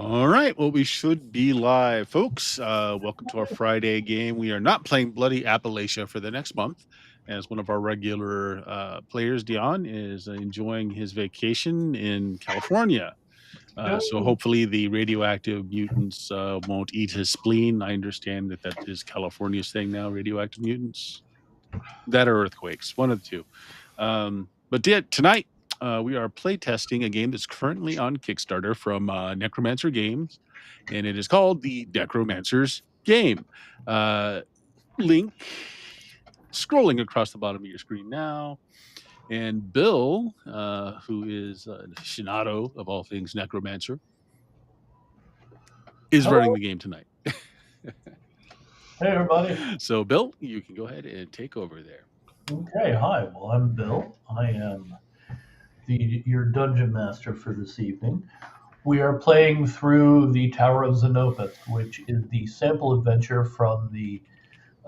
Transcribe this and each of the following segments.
All right. Well, we should be live, folks. Welcome to our Friday game. We are not playing Bloody Appalachia for the next month, as one of our regular players, Dion, is enjoying his vacation in California. So hopefully the radioactive mutants won't eat his spleen. I understand that is California's thing now, radioactive mutants. That or earthquakes, one of the two. Tonight, we are playtesting a game that's currently on Kickstarter from Necromancer Games, and it is called the Necromancer's Game. Link scrolling across the bottom of your screen now. And Bill, who is an aficionado of all things Necromancer, is running the game tonight. Hey, everybody. So, Bill, you can go ahead and take over there. Okay, hi. Well, I'm Bill. I am your dungeon master for this evening. We are playing through the Tower of Xenopeth, which is the sample adventure from the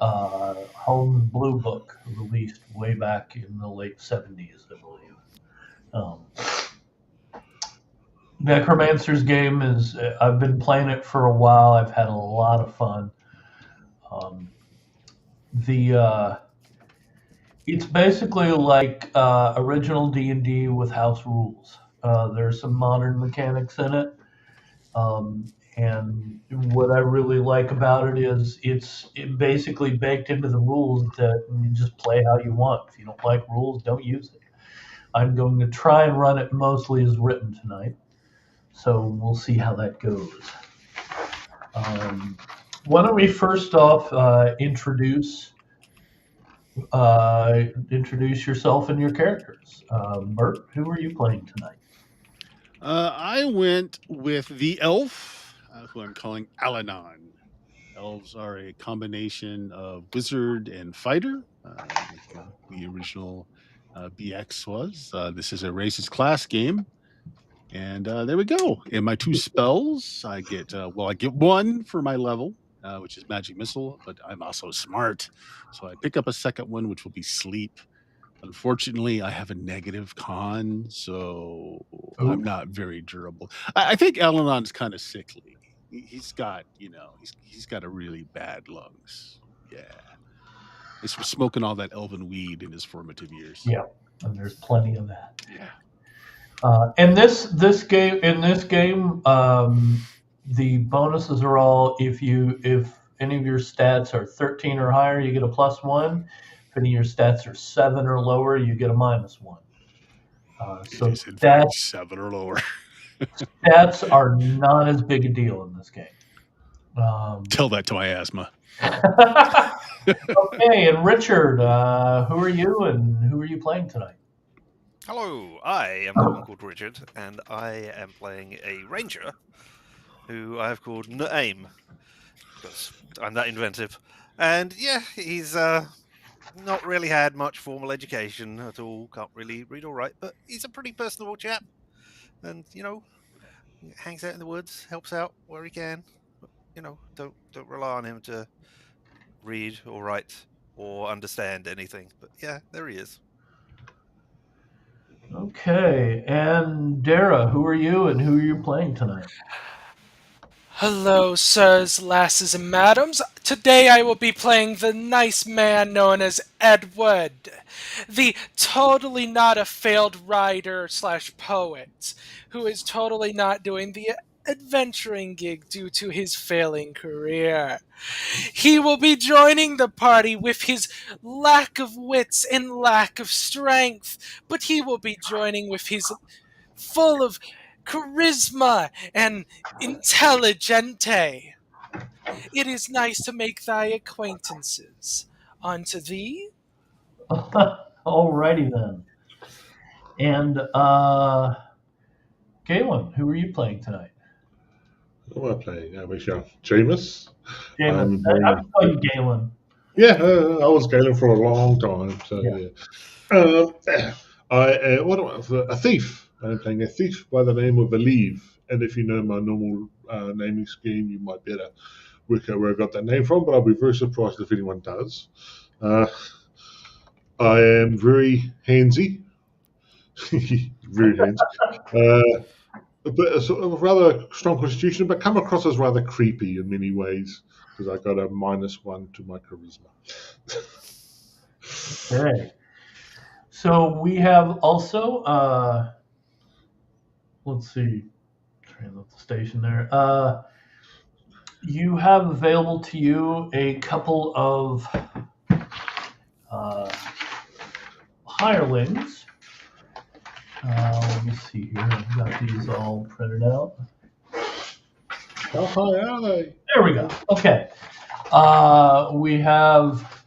Holmes Blue Book, released way back in the late 70s, I believe. Necromancer's game is, I've been playing it for a while. I've had a lot of fun. It's basically like original D&D with house rules. There's some modern mechanics in it, and what I really like about it is it's basically baked into the rules that you just play how you want. If you don't like rules, don't use it. I'm going to try and run it mostly as written tonight, so we'll see how that goes. Why don't we first off introduce yourself and your characters. Bert, who are you playing tonight? I went with the elf, who I'm calling Alanon. Elves are a combination of wizard and fighter, like the original BX was. This is a racist class game. And there we go. In my two spells, I get one for my level, which is Magic Missile, but I'm also smart. So I pick up a second one, which will be Sleep. Unfortunately, I have a negative con, so I'm not very durable. I think Alanon's kind of sickly. He's got, he's got a really bad lungs. Yeah. He's from smoking all that elven weed in his formative years. Yeah, and there's plenty of that. Yeah. In this game, the bonuses are all if any of your stats are 13 or higher, you get a +1. If any of your stats are 7 or lower, you get a -1. So stats 7 or lower. Stats are not as big a deal in this game. Tell that to my asthma. Okay, and Richard, who are you and who are you playing tonight? Hello, I am someone called Richard, and I am playing a ranger who I have called Naim, because I'm that inventive. And yeah, he's not really had much formal education at all, can't really read or write, but he's a pretty personable chap, and hangs out in the woods, helps out where he can. But, don't rely on him to read or write or understand anything. But yeah, there he is. Okay, and Dara, who are you and who are you playing tonight? Hello, sirs, lasses, and madams. Today I will be playing the nice man known as Edward, the totally not a failed writer/poet, who is totally not doing the adventuring gig due to his failing career. He will be joining the party with his lack of wits and lack of strength, but he will be joining with his full of charisma and intelligente. It is nice to make thy acquaintances. On to thee. Alrighty then. And Galen, who are you playing tonight? Who am I playing? We shall Jameis. Jameis. I would call you Galen. Yeah, I was Galen for a long time. So yeah. A thief. I'm playing a thief by the name of Aleve. And if you know my normal naming scheme, you might be able to work out where I got that name from, but I'll be very surprised if anyone does. I am very handsy. Very handsy. a sort of rather strong constitution, but come across as rather creepy in many ways because I got a -1 to my charisma. Okay. So we have also, let's see, train up the station there. You have available to you a couple of hirelings. Let me see here. I've got these all printed out. How high are they? There we go. Okay. We have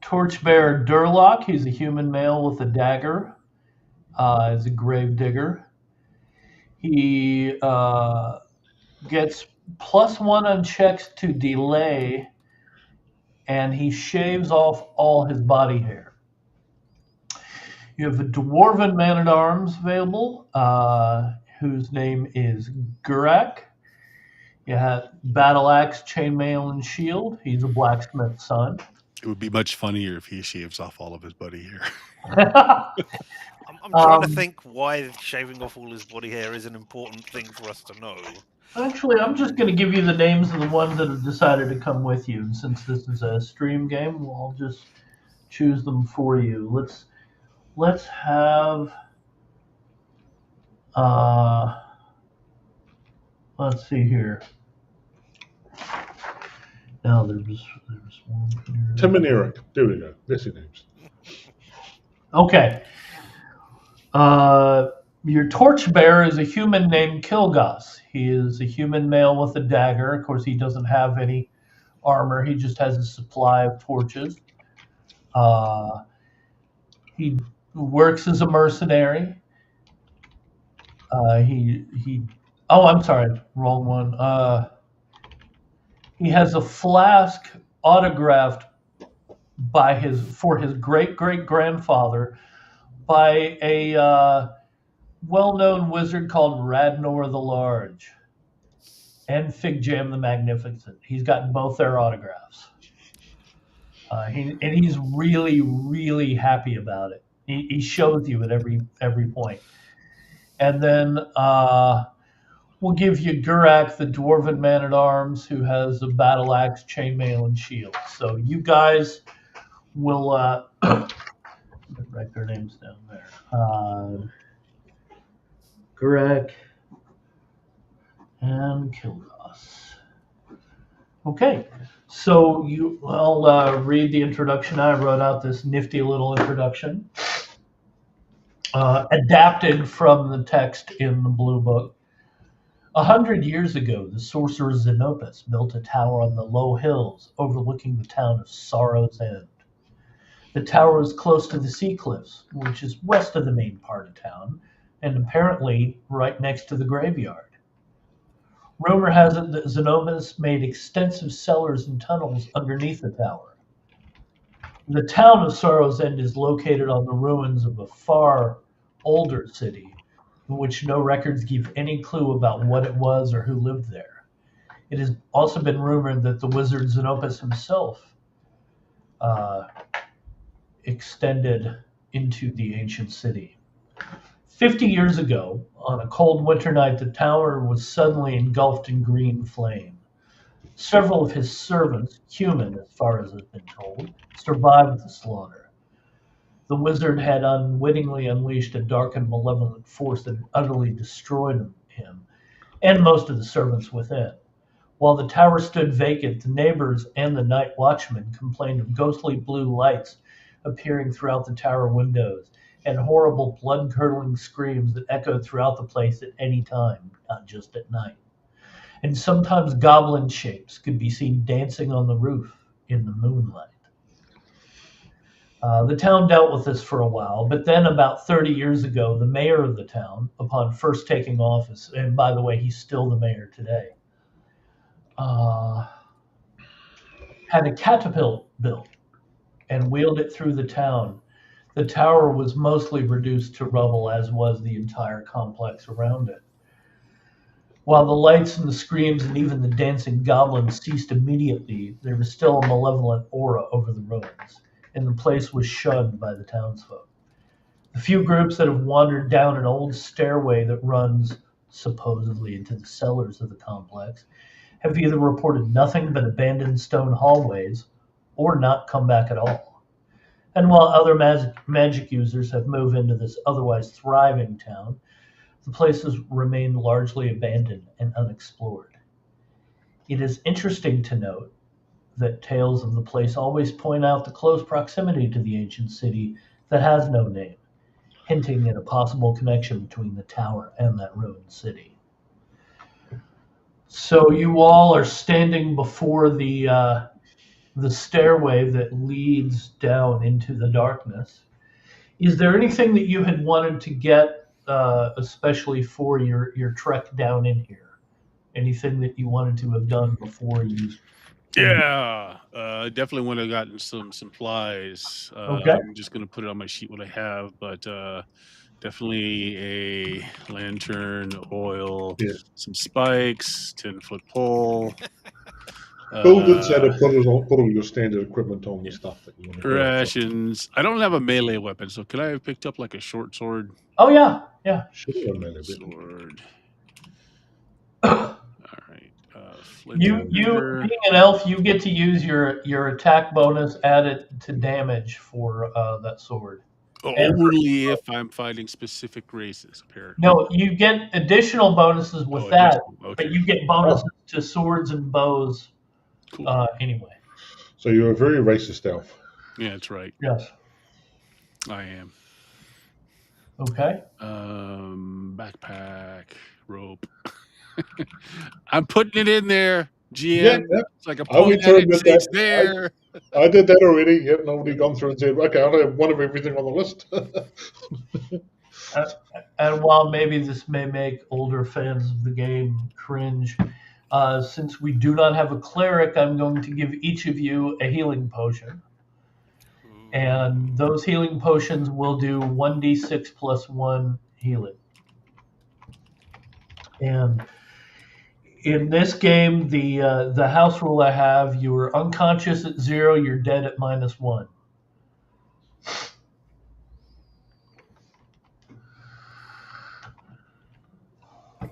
Torchbearer Durlock. He's a human male with a dagger. He's a grave digger. He gets +1 on checks to delay, and he shaves off all his body hair. You have a dwarven man-at-arms available, whose name is Gurak. You have battle axe, chainmail, and shield. He's a blacksmith's son. It would be much funnier if he shaves off all of his body hair. I'm trying to think why shaving off all his body hair is an important thing for us to know. Actually, I'm just going to give you the names of the ones that have decided to come with you. And since this is a stream game, I'll just choose them for you. Let's have. Let's see here. Now there's one here. Tim and Eric. There we go. That's your names. Okay. Your torchbearer is a human named Kilgoss. He is a human male with a dagger. Of course, he doesn't have any armor. He just has a supply of torches. He works as a mercenary. Oh, I'm sorry, wrong one. He has a flask autographed for his great-great-grandfather by a well-known wizard called Radnor the Large and Fig Jam the Magnificent. He's gotten both their autographs. He's really, really happy about it. He shows you at every point. And then we'll give you Gurak, the dwarven man-at-arms, who has a battle axe, chainmail, and shield. So you guys will write their names down there. Gurak and Kilgoss. Okay, so I'll read the introduction. I wrote out this nifty little introduction, adapted from the text in the Blue Book. 100 years ago, the sorcerer Xenopus built a tower on the low hills overlooking the town of Sorrow's End. The tower is close to the sea cliffs, which is west of the main part of town, and apparently right next to the graveyard. Rumor has it that Xenopus made extensive cellars and tunnels underneath the tower. The town of Sorrow's End is located on the ruins of a far older city, in which no records give any clue about what it was or who lived there. It has also been rumored that the wizard Xenopus himself extended into the ancient city. 50 years ago, on a cold winter night, the tower was suddenly engulfed in green flame. Several of his servants, human as far as has been told, survived the slaughter. The wizard had unwittingly unleashed a dark and malevolent force that utterly destroyed him and most of the servants within. While the tower stood vacant, the neighbors and the night watchmen complained of ghostly blue lights appearing throughout the tower windows and horrible blood-curdling screams that echoed throughout the place at any time, not just at night. And sometimes goblin shapes could be seen dancing on the roof in the moonlight. The town dealt with this for a while, but then about 30 years ago, the mayor of the town, upon first taking office, and by the way, he's still the mayor today, had a catapult built and wheeled it through the town. The tower was mostly reduced to rubble, as was the entire complex around it. While the lights and the screams and even the dancing goblins ceased immediately, there was still a malevolent aura over the ruins, and the place was shunned by the townsfolk. The The few groups that have wandered down an old stairway that runs supposedly into the cellars of the complex have either reported nothing but abandoned stone hallways or not come back at all. And while other magic users have moved into this otherwise thriving town, the place has remained largely abandoned and unexplored. It is interesting to note that tales of the place always point out the close proximity to the ancient city that has no name, hinting at a possible connection between the tower and that ruined city. So you all are standing before the stairway that leads down into the darkness. Is there anything that you had wanted to get, especially for your trek down in here? Anything that you wanted to have done before you? Yeah, definitely would have gotten some supplies. Okay. I'm just gonna put it on my sheet what I have, but definitely a lantern, oil, Yeah. some spikes, 10-foot pole. Bill did say to put all your standard equipment on the stuff that you want to grab. Rations. I don't have a melee weapon, so could I have picked up like a short sword? Oh yeah. Sure, man. Sword. All right. Flint You and dagger. being an elf, you get to use your attack bonus added to damage for that sword. Only if I'm fighting specific races, apparently. No, you get additional bonuses with Oh, that, additional, okay. but you get bonuses to swords and bows Cool. anyway. So you're a very racist elf. Yeah, that's right. Yes. I am. Okay. Backpack, rope. I'm putting it in there, GM. Yeah. It's like a I went through and did it's that. there. I did that already. Yep, nobody gone through and said, okay, I'll have one of everything on the list. And while maybe this may make older fans of the game cringe, since we do not have a cleric, I'm going to give each of you a healing potion. And those healing potions will do 1d6 plus 1 healing. And in this game, the house rule I have, you are unconscious at 0, you're dead at -1.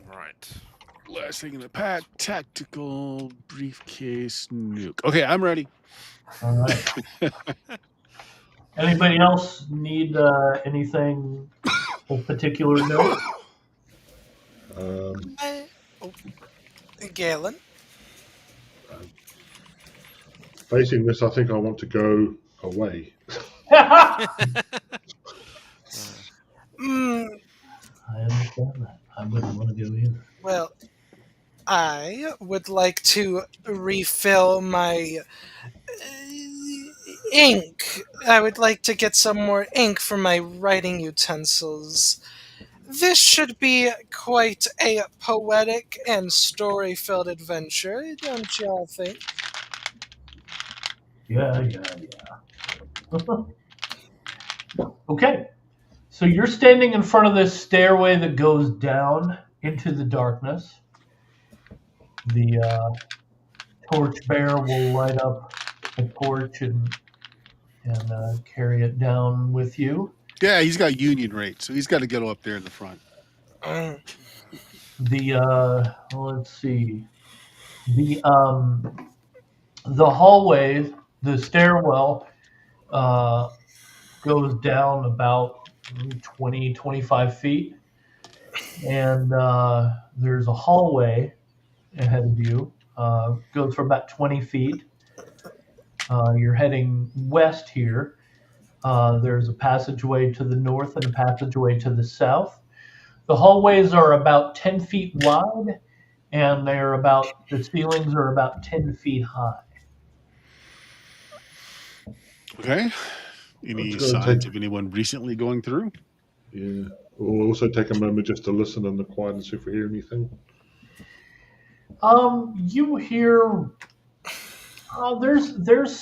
Right. Last thing in the pack, tactical briefcase nuke. Okay, I'm ready. All right. Anybody else need anything of particular note? Galen? Facing this, I think I want to go away. I understand that. I wouldn't want to go either. Well, I would like to refill my ink. I would like to get some more ink for my writing utensils. This should be quite a poetic and story-filled adventure, don't y'all think? Yeah. Okay. So you're standing in front of this stairway that goes down into the darkness. The torchbearer will light up a torch and carry it down with you. Yeah, he's got union rate, so he's got to go up there in the front. Let's see. The hallway, the stairwell, goes down about 20, 25 feet. And there's a hallway ahead of you. Goes for about 20 feet. You're heading west here. There's a passageway to the north and a passageway to the south. The hallways are about 10 feet wide, and the ceilings are about 10 feet high. Okay. Any signs of anyone recently going through? Yeah. We'll also take a moment just to listen in the quiet and see if we hear anything. You hear there's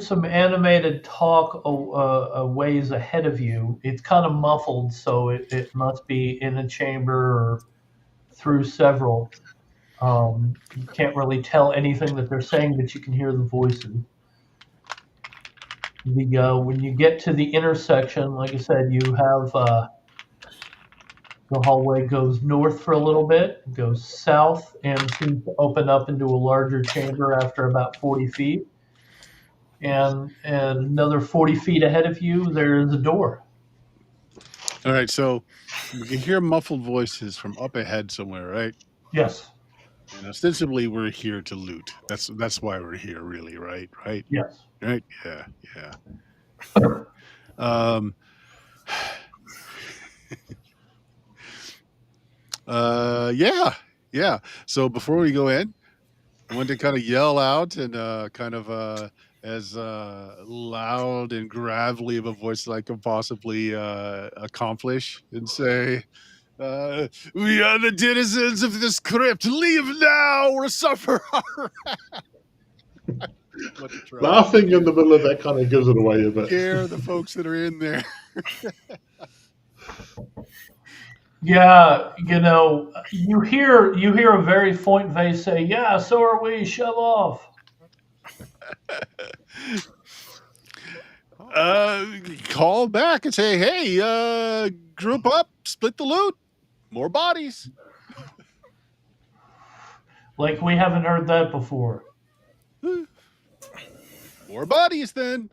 some animated talk a ways ahead of you. It's kind of muffled, so it must be in a chamber or through several. You can't really tell anything that they're saying, but you can hear the voices. When you get to the intersection, like I said, you have the hallway goes north for a little bit, goes south, and seems to open up into a larger chamber after about 40 feet. And another 40 feet ahead of you, there is a door. All right, so we can hear muffled voices from up ahead somewhere, right? Yes. And ostensibly, we're here to loot. That's why we're here, really, right? Right? Yes. Right? Yeah, yeah. Um. Yeah, yeah. So before we go in, I want to kind of yell out and kind of as loud and gravelly of a voice as I can possibly accomplish and say, "We are the denizens of this crypt. Leave now or suffer our Laughing in the middle of that kind of gives it away a bit. Scare the folks that are in there." Yeah, you hear a very faint voice say, "Yeah, so are we. Shove off." Call back and say, "Hey, group up, split the loot, more bodies." Like we haven't heard that before. More bodies, then.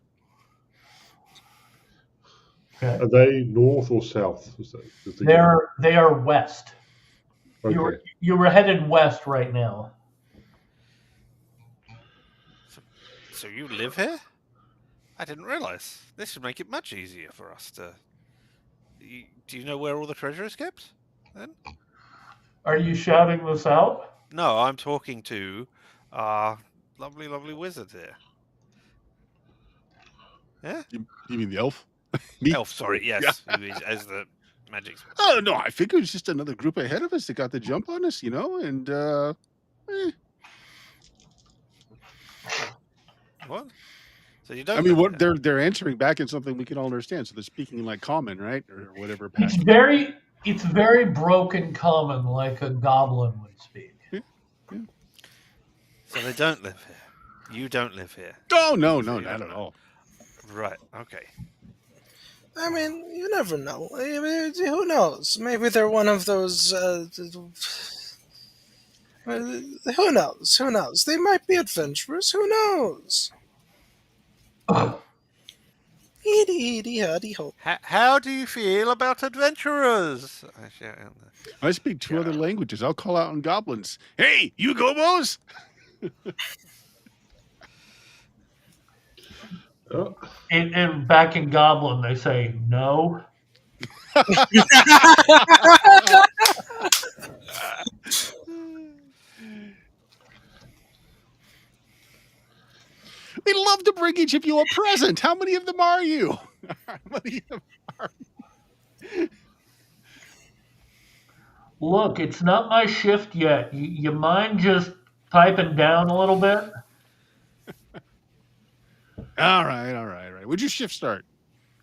Okay. Are they north or south? They are west. Okay. You were headed west right now. So you live here? I didn't realize. This should make it much easier for us to. Do you know where all the treasure is kept? Then? Are you shouting this out? No, I'm talking to our lovely, lovely wizard here. Yeah? You mean the elf? Elf, sorry, yes. Who is as the magic. Oh, no, I figured it was just another group ahead of us that got the jump on us, and What? So you don't. I mean, what they're answering back in something we can all understand. So they're speaking like common, right, or whatever. It's very broken common, like a goblin would speak. So they don't live here. You don't live here. Oh no, not at all. Right. Okay. I mean, you never know. I mean, who knows? Maybe they're one of those. Who knows? Who knows? They might be adventurers. Who knows? Edie, huddy, ho. How do you feel about adventurers? I speak two other languages. I'll call out on goblins. Hey, you gobos! Oh. And back in Goblin, they say no. We'd love to bring each of you a present. How many of them are you? Look, it's not my shift yet. You mind just piping down a little bit? All right. When'd your shift start?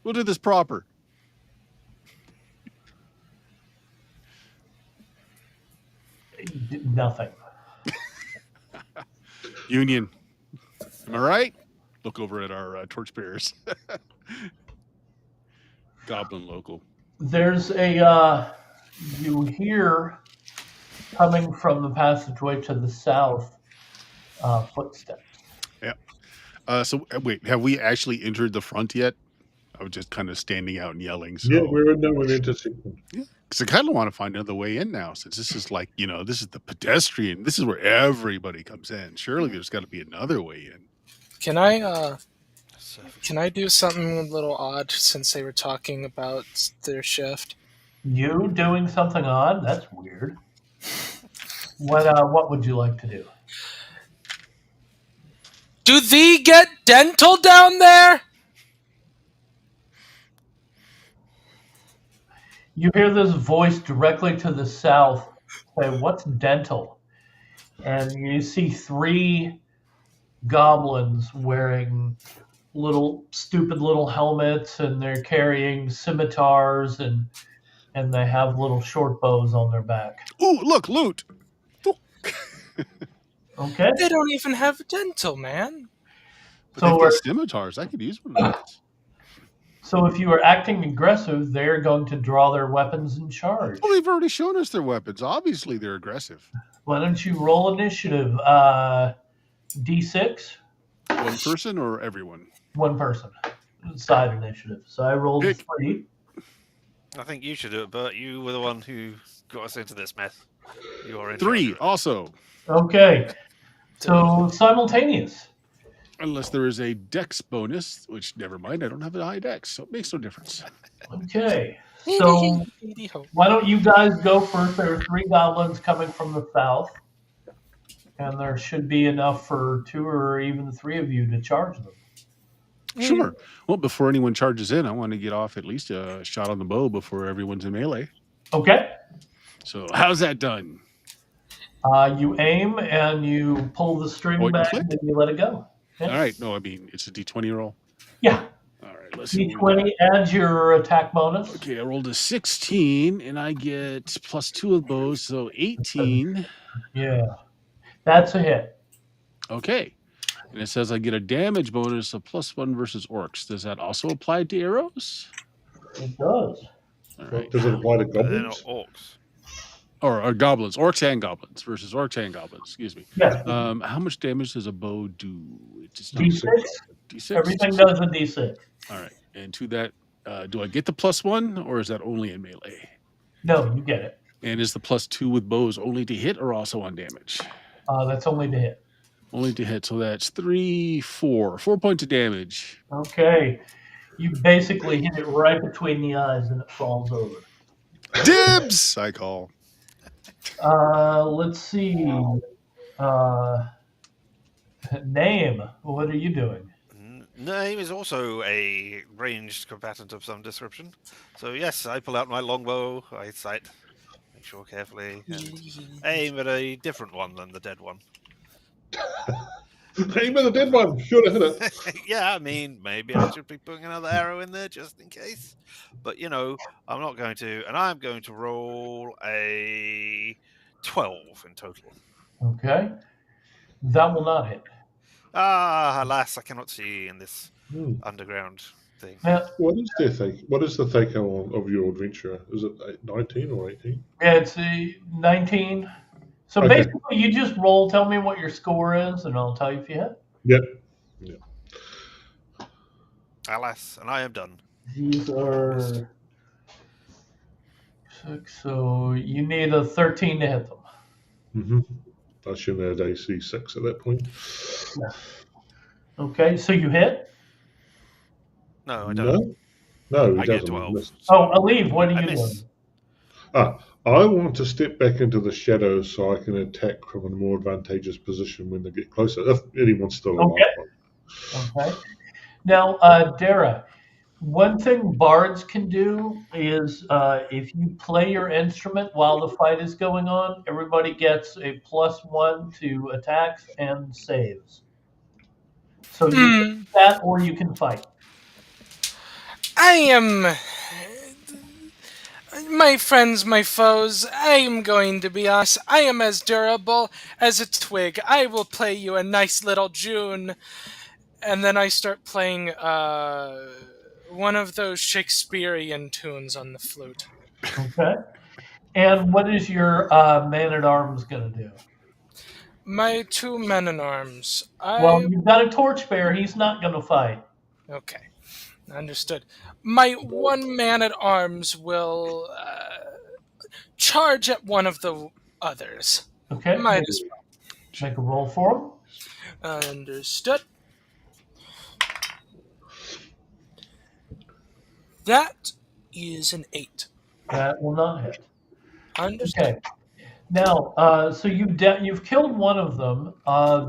We'll do this proper. Nothing. Union. Am I right? Look over at our torchbearers. Goblin local. There's you hear coming from the passageway to the south footsteps. Yeah. So wait, have we actually entered the front yet? I was just kind of standing out and yelling. So. Yeah, we're in there. Intersection. Yeah, because I kind of want to find another way in now, since this is like, this is the pedestrian. This is where everybody comes in. Surely there's got to be another way in. Can I do something a little odd since they were talking about their shift? You doing something odd? That's weird. What would you like to do? Do thee get dental down there? You hear this voice directly to the south say, "What's dental?" And you see three goblins wearing stupid little helmets, and they're carrying scimitars, and they have little short bows on their back. Ooh, look, loot. Okay. They don't even have dental, man. But So they've got we're- scimitars. I could use one of those. So if you are acting aggressive, they're going to draw their weapons and charge. Well, they've already shown us their weapons. Obviously, they're aggressive. Why don't you roll initiative? D6, One person or everyone? one person. Side initiative. So I rolled Pick. 3. I think you should do it, Bert. You were the one who got us into this mess. You are in 3 charge of it. also. Okay. So simultaneous. Unless there is a dex bonus, which never mind. I don't have a high dex, so it makes no difference. Okay. So why don't you guys go first? There are 3 goblins coming from the south. And there should be enough for 2 or even 3 of you to charge them. Sure. Well, before anyone charges in, I want to get off at least a shot on the bow before everyone's in melee. Okay. So how's that done? You aim and you pull the string Point and back click? and you let it go. Yeah. All right. No, I mean, it's a d20 roll. Yeah. All right. Let's see. what we got. D20 adds your attack bonus. Okay, I rolled a 16, and I get +2 of bows, so 18. Yeah. That's a hit. Okay. And it says I get a damage bonus of +1 versus orcs. Does that also apply to arrows? It does. All right. Does it apply to But they're not goblins? orcs. Or goblins. Orcs and goblins versus orcs and goblins. Excuse me. Yeah. How much damage does a bow do? It's D6. D6? Everything does a D6. All right. And to that, do I get the +1, or is that only in melee? No, you get it. And is the +2 with bows only to hit or also on damage? That's only to hit. Only to hit. So that's 3, 4. 4 points of damage. Okay. You basically hit it right between the eyes and it falls over. Dibs! I call. Let's see. Name. What are you doing? Name is also a ranged combatant of some description. So yes, I pull out my longbow, I sight, make sure carefully, and aim at a different one than the dead one. Aim at the dead one. Sure to hit it. Yeah, I mean, maybe I should be putting another arrow in there just in case. But, you know, I'm not going to. And I'm going to roll a 12 in total. Okay. That will not hit. Ah, alas, I cannot see in this Hmm. underground thing. Yeah, What is the Thaco of your adventure? Is it 19 or 18? it's a 19. So Okay. basically, you just roll, tell me what your score is, and I'll tell you if you hit. Yep. Alas, and I am done. These are 6, so you need a 13 to hit them. Mm-hmm. I assume they had AC 6 at that point. Okay, so you hit? No, I don't. No, he I get doesn't. 12. Miss. Oh, Aleve, what are I you miss. doing? I want to step back into the shadows so I can attack from a more advantageous position when they get closer, if anyone's still alive. Okay. Now, Dara, one thing bards can do is if you play your instrument while the fight is going on, everybody gets a +1 to attacks and saves. So you can do that or you can fight. I am. My friends, my foes, I am going to be honest. I am as durable as a twig. I will play you a nice little June. And then I start playing one of those Shakespearean tunes on the flute. Okay. And what is your man-at-arms going to do? My 2 men-in-arms. Well, you've got a torchbearer. He's not going to fight. Okay. Understood. My 1 man-at-arms will charge at one of the others. Okay. Might as well. Make a roll for him. Understood. That is an 8. That will not hit. Understood. Okay. Now, so you've killed one of them.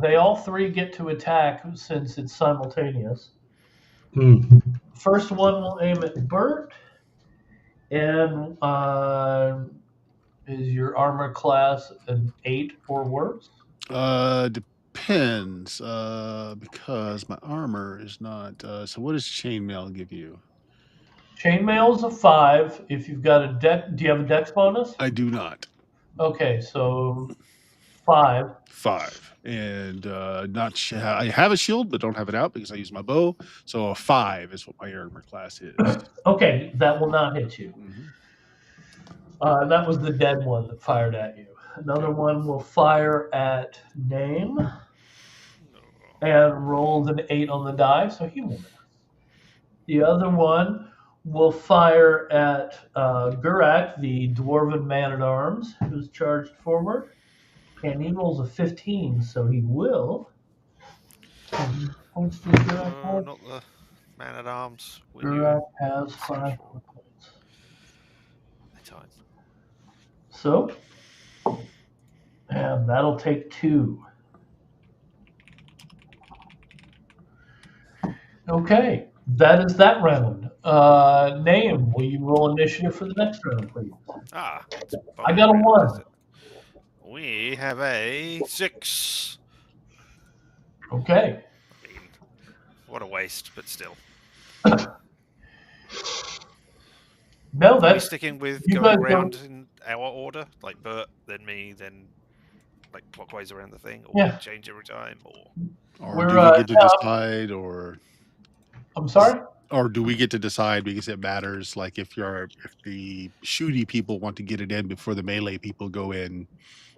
They all 3 get to attack since it's simultaneous. Hmm. First one will aim at Bert. And is your armor class an 8 or worse? Depends, because my armor is not. So what does chainmail give you? Chainmail is a 5. If you've got a deck, do you have a dex bonus? I do not. Okay, so 5. 5. And I have a shield, but don't have it out because I use my bow. So a 5 is what my armor class is. Okay, that will not hit you. Mhm. That was the dead one that fired at you. Another one will fire at Name and rolls an 8 on the die, so he will miss. The other one will fire at Gurak, the dwarven man-at-arms, who's charged forward. And he rolls a 15, so he will. How many points does Gurak have? Not the man at arms. Gurak has 5 points. Time. So, and that'll take 2. Okay, that is that round. Name, will you roll initiative for the next round, please? Ah. I got a 1. We have a 6. Okay. I mean, what a waste, but still. No, Are we that's sticking with you going guys around in our order? Like Bert, then me, then like clockwise around the thing? Or Yeah. we change every time? Or Or do we get to decide, or I'm sorry? or do we get to decide because it matters? Like if the shooty people want to get it in before the melee people go in.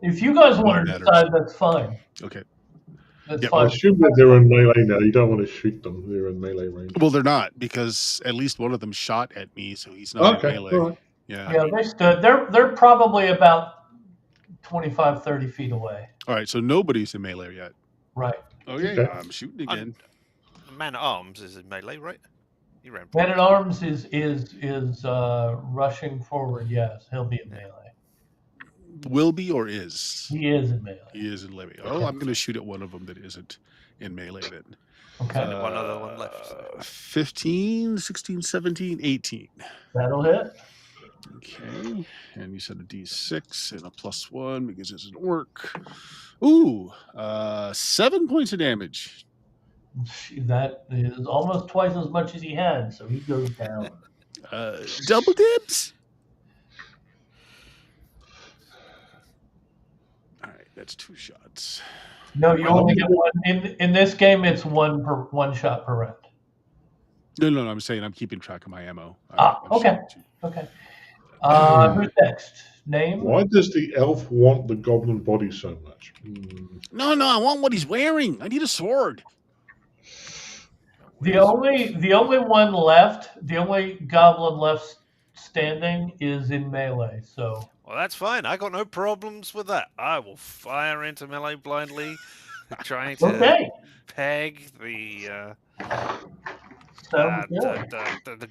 If you guys want to matters. decide, that's fine. Okay. That's Yeah. I fine. assume that they're in melee now. You don't want to shoot them. They're in melee range. Well, they're not, because at least one of them shot at me, so he's not Okay, in melee. all right. Yeah. Yeah, they stood. They're probably about 25, 30 feet away. All right, so nobody's in melee yet. Right. Okay, Okay. I'm shooting again. man at arms is in melee, right? He ran Man forward. at arms is rushing forward. Yes, he'll be in melee. Will be or is? He is in melee. He is in melee. Oh, I'm going to shoot at one of them that isn't in melee then. Okay. Only one other one left. So. 15, 16, 17, 18. That'll hit. Okay, and you said a D6 and a +1 because it's an orc. Ooh, 7 points of damage. That is almost twice as much as he had, so he goes down. Double dibs. All right, that's 2 shots. No, you only get one. In this game, it's one shot per round. No, I'm saying I'm keeping track of my ammo. Okay. Okay. Who's next? Name? Why does the elf want the goblin body so much? No, I want what he's wearing. I need a sword. The only one left, the only goblin left standing is in melee. So. Well, that's fine. I got no problems with that. I will fire into melee blindly, trying to peg the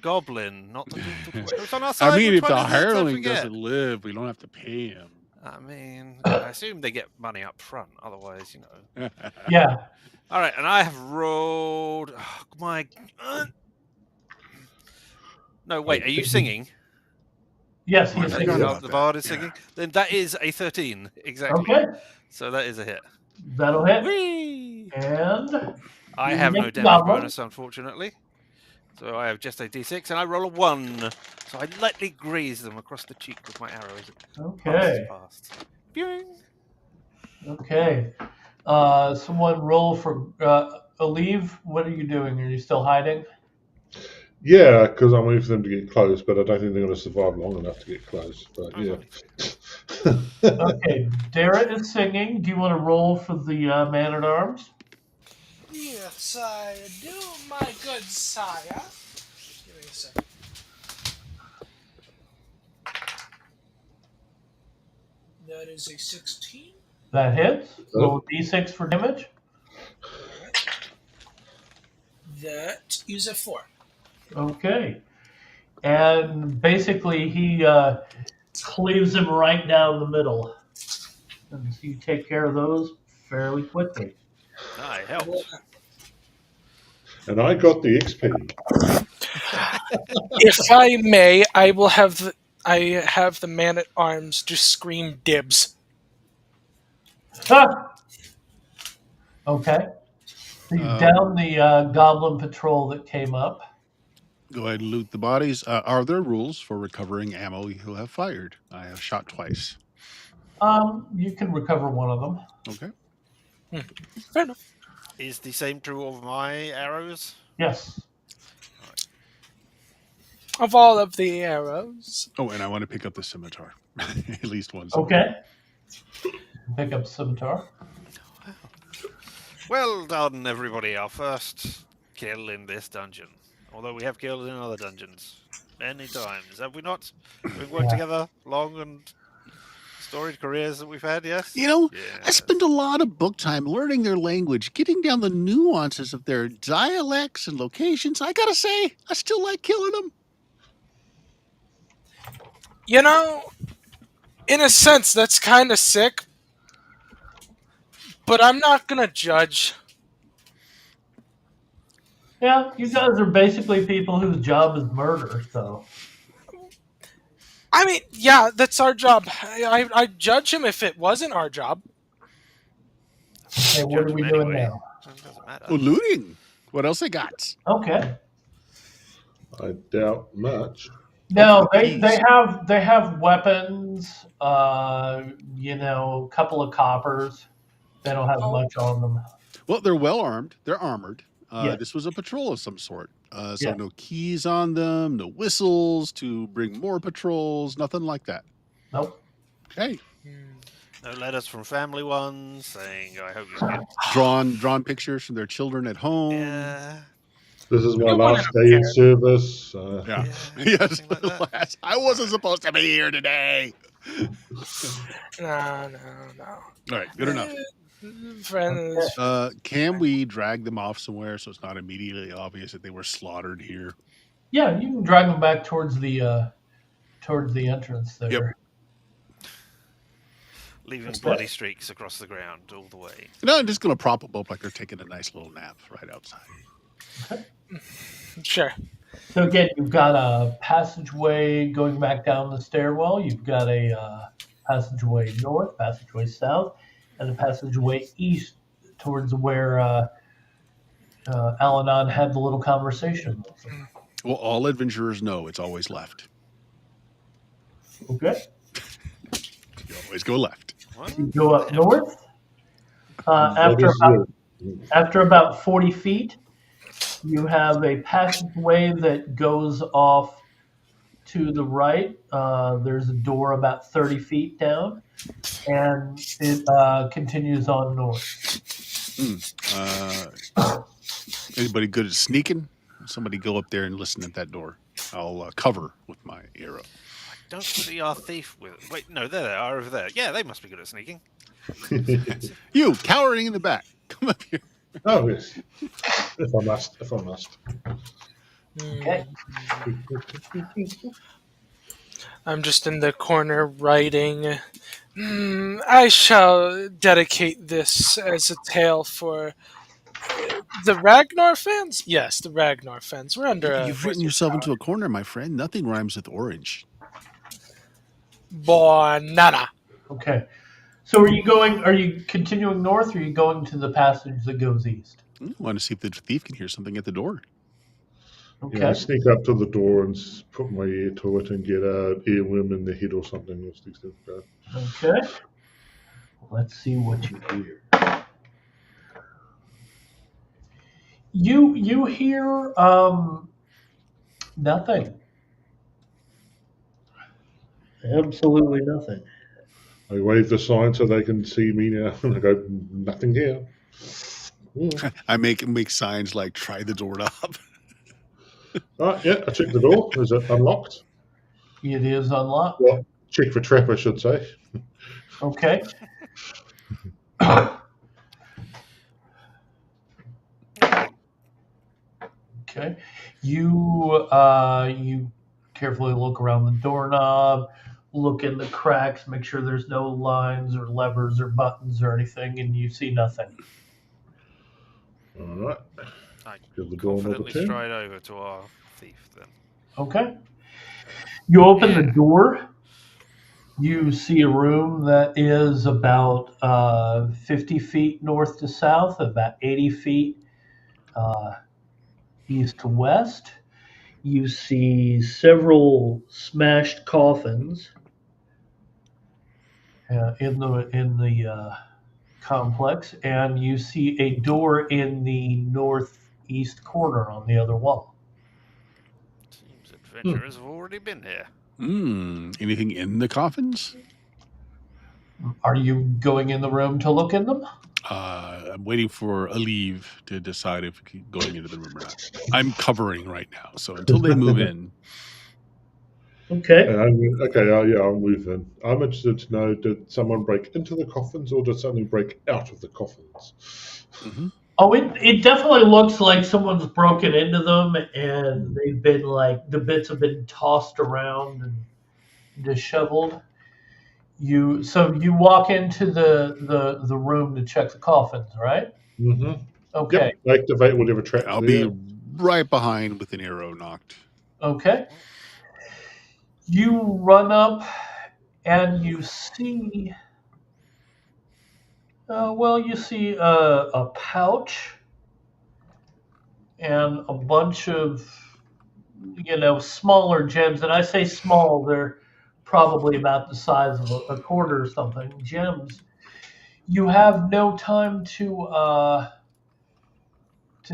goblin, not the who's on our side. I mean, if Which the one is it? I hireling forget. doesn't live, we don't have to pay him. I mean, I assume they get money up front. Otherwise, you know. Yeah. All right, and I have rolled. Oh, my. No, wait. Are you singing? Yes, he's singing. The bard is singing. Then that is a 13 exactly. Okay. So that is a hit. That'll hit. Whee! And I have no damage bonus, unfortunately. So I have just a d6, and I roll a 1. So I lightly graze them across the cheek with my arrow as it passes past. Okay. Someone roll for Aleve. What are you doing? Are you still hiding? Yeah, because I'm waiting for them to get close, but I don't think they're going to survive long enough to get close. But yeah. Okay, Dara is singing. Do you want to roll for the man at arms? Yes, I do, my good sire. Give me a second. That is a 16. That hits. Roll d6 for damage. That is a 4. Okay. And basically, he cleaves him right down the middle. And so you take care of those fairly quickly. I helped. And I got the XP. If I may, I will have the man at arms just scream dibs. Ah! Okay. So you down the goblin patrol that came up. Go ahead and loot the bodies. Are there rules for recovering ammo you have fired? I have shot twice. You can recover one of them. Okay. Fair enough. Is the same true of my arrows? Yes. Of all of the arrows. Oh, and I want to pick up the scimitar. At least one scimitar. Okay. Pick up scimitar. Well done, everybody. Our first kill in this dungeon. Although we have killed in other dungeons many times, have we not? We've worked together long and storied careers that we've had, yes? You know, I Yes. spend a lot of book time learning their language, getting down the nuances of their dialects and locations. I gotta say, I still like killing them. You know, in a sense, that's kind of sick. But I'm not gonna judge. Yeah, you guys are basically people whose job is murder, so. I mean, yeah, that's our job. I'd judge him if it wasn't our job. Okay, what are we Judge him doing anyway. now? It doesn't matter. Oh, looting. What else they got? Okay. I doubt much. No, Okay, they have weapons. You know, a couple of coppers. They don't have much on them. Well, they're well armed. They're armored. Yes. This was a patrol of some sort. So Yes. no keys on them, no whistles to bring more patrols, nothing like that. Nope. Okay. No letters from family ones saying, I hope you get. Drawn pictures from their children at home. Yeah. This is my You last wouldn't day in service. Yeah. Yeah, Yes. something like that. I wasn't supposed to be here today. No. All right, good enough. Friends. Can we drag them off somewhere so it's not immediately obvious that they were slaughtered here? Yeah, you can drag them back towards the entrance there. Yep. Leaving Okay. bloody streaks across the ground all the way. No, I'm just going to prop them up like they're taking a nice little nap right outside. Sure. So again, you've got a passageway going back down the stairwell. You've got a passageway north, passageway south, and a passageway east towards where Al-Anon had the little conversation with them. Well, all adventurers know it's always left. Okay. You always go left. What? You go up north. What is After about 40 feet, you have a passageway that goes off to the right. There's a door about 30 feet down, and it continues on north. Anybody good at sneaking? Somebody go up there and listen at that door. I'll cover with my arrow. Don't see our thief with. Wait, no, there they are over there. Yeah, they must be good at sneaking. You cowering in the back. Come up here. Oh, yes. If I must. Okay. I'm just in the corner writing. I shall dedicate this as a tale for the Ragnar fans. Yes, the Ragnar fans. We're under. You've written yourself into a corner, my friend. Nothing rhymes with orange. Banana. Okay. So are you continuing north, or are you going to the passage that goes east? I want to see if the thief can hear something at the door. Okay. Yeah, I sneak up to the door and put my ear to it and get an earworm in the head or something. Or sticks to the Okay. Let's see what you hear. You hear nothing. Absolutely nothing. I wave the sign so they can see me now, and I go, nothing here. I make signs like try the doorknob. Right, yeah, I check the door. Is it unlocked? It is unlocked. Well, check for trap, I should say. Okay. Okay. You carefully look around the doorknob, look in the cracks, make sure there's no lines or levers or buttons or anything, and you see nothing. All right. I Give the door another confidently turn. stride over to our thief then. Okay. You open the door. You see a room that is about 50 feet north to south, about 80 feet east to west. You see several smashed coffins. in the complex, and you see a door in the northeast corner on the other wall. Seems adventurers have already been here. Anything in the coffins? Are you going in the room to look in them? I'm waiting for a leave to decide if going into the room or not. I'm covering right now, so until they move in. Okay. I'm moving. I'm interested to know: did someone break into the coffins, or did something break out of the coffins? Mm-hmm. Oh, it definitely looks like someone's broken into them, and they've been like the bits have been tossed around and disheveled. You walk into the room to check the coffins, right? Mm-hmm. Okay. Yep. Activate whatever traps I'll there. be right behind with an arrow knocked. Okay. You run up and you see you see a pouch and a bunch of smaller gems, and I say small, they're probably about the size of a quarter or something. Gems. You have no time to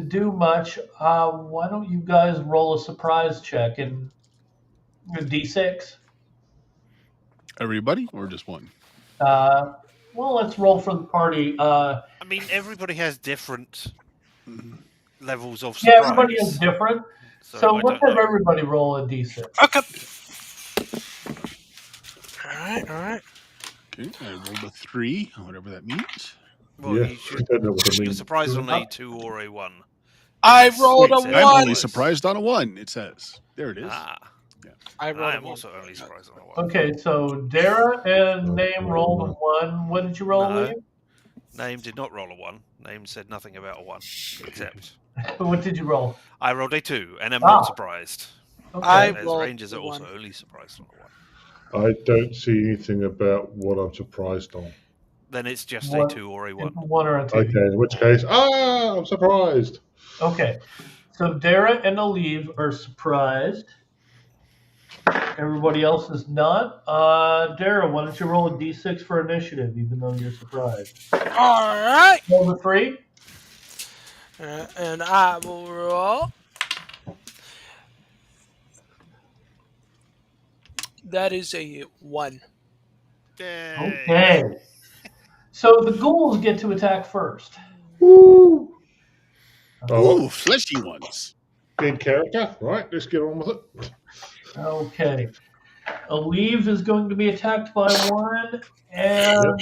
do much. Why don't you guys roll a surprise check in a d6? Everybody or just one? Well, let's roll for the party. I mean, everybody has different Mhm. levels of Yeah, surprise. everybody is different. So I let's don't have know. everybody roll a d6. Okay. All right. Okay, I rolled a 3, whatever that means. Well, Yeah, you should. I don't know what it You're means. surprised on a 2 or a 1. I unless rolled it a says I'm only otherwise. surprised on a 1, it says. There it is. Ah, I rolled I a am 1. also only surprised on a 1. Okay, so Dara and Name rolled a 1. What did you roll, No. Liam? Name did not roll a 1. Name said nothing about a 1, except What did you roll? I rolled a 2 and am Ah. not surprised. I Okay. As rolled Rangers are a 1. also only surprised on a 1. I don't see anything about what I'm surprised on. Then it's just What- a 2 or a It's 1. a 1 or a 2. Okay, in which case, I'm surprised. Okay. So Dara and Olive are surprised. Everybody else is not. Dara, why don't you roll a d6 for initiative, even though you're surprised? All right. Roll the 3. And I will roll. That is a 1. Yay. Okay. So the ghouls get to attack first. Woo! Ooh, fleshy ones. In character, right? Let's get on with it. Okay. Olive is going to be attacked by one, and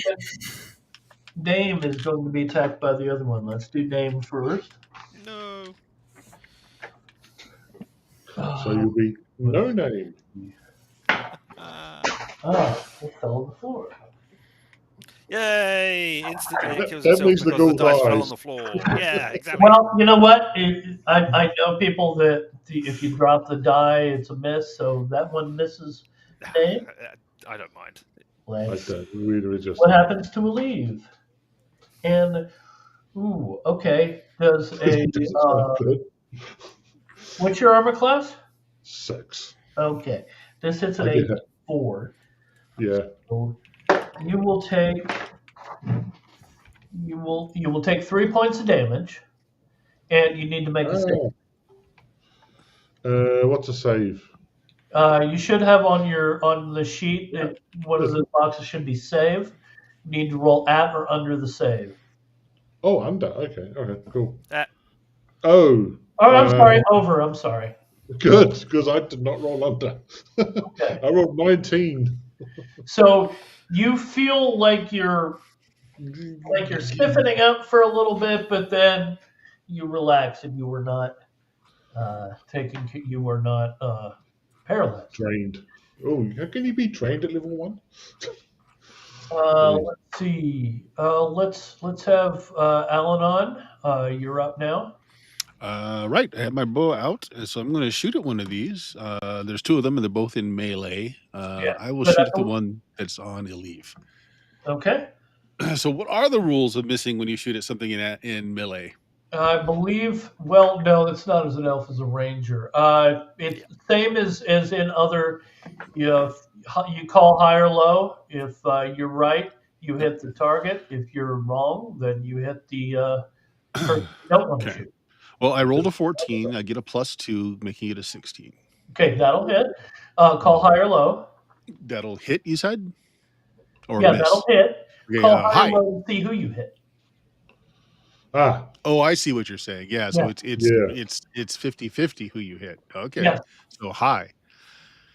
Dame is going to be attacked by the other one. Let's do Dame first. No. So you'll be no name. It fell on the floor. Yay! Instantly it kills That itself means the because the ghoul dice fell dies. on the floor. Yeah, exactly. Well, you know what? I know people that if you drop the die, it's a miss. So that one misses. Dame. I don't mind. I don't really just. What happens to Olive? And okay. Does a Doesn't sound good. what's your armor class? 6. Okay, this hits an I get 4. Yeah. So you will take 3 points of damage, and you need to make a save. What's a save? You should have on the sheet that one of the boxes should be save. You need to roll at or under the save. Oh, under. Okay, cool. Oh, I'm sorry, over. I'm sorry. Good, because I did not roll under. Okay. I rolled 19. So you feel like you're stiffening up for a little bit, but then you relax and you were not paralyzed. Trained. Oh, how can you be trained at level 1? Let's see. Let's have Alan on. You're up now. Right, I have my bow out, so I'm going to shoot at one of these. There's 2 of them, and they're both in melee. I will shoot at the one that's on Elive. Okay. So, what are the rules of missing when you shoot at something in melee? I believe. Well, no, it's not as an elf as a ranger. It's same as in other. You know, you call high or low. If you're right, you hit the target. If you're wrong, then you hit the person you don't want to Okay. shoot. Well, I rolled a 14. I get a +2, making it a 16. Okay, that'll hit. Call high or low. That'll hit, you said? Or Yeah, miss? that'll hit. Okay, Call high high. or low and see who you hit. Ah, Oh, I see what you're saying. Yeah, so Yeah. it's 50-50 who you hit. Okay. Yes. So high.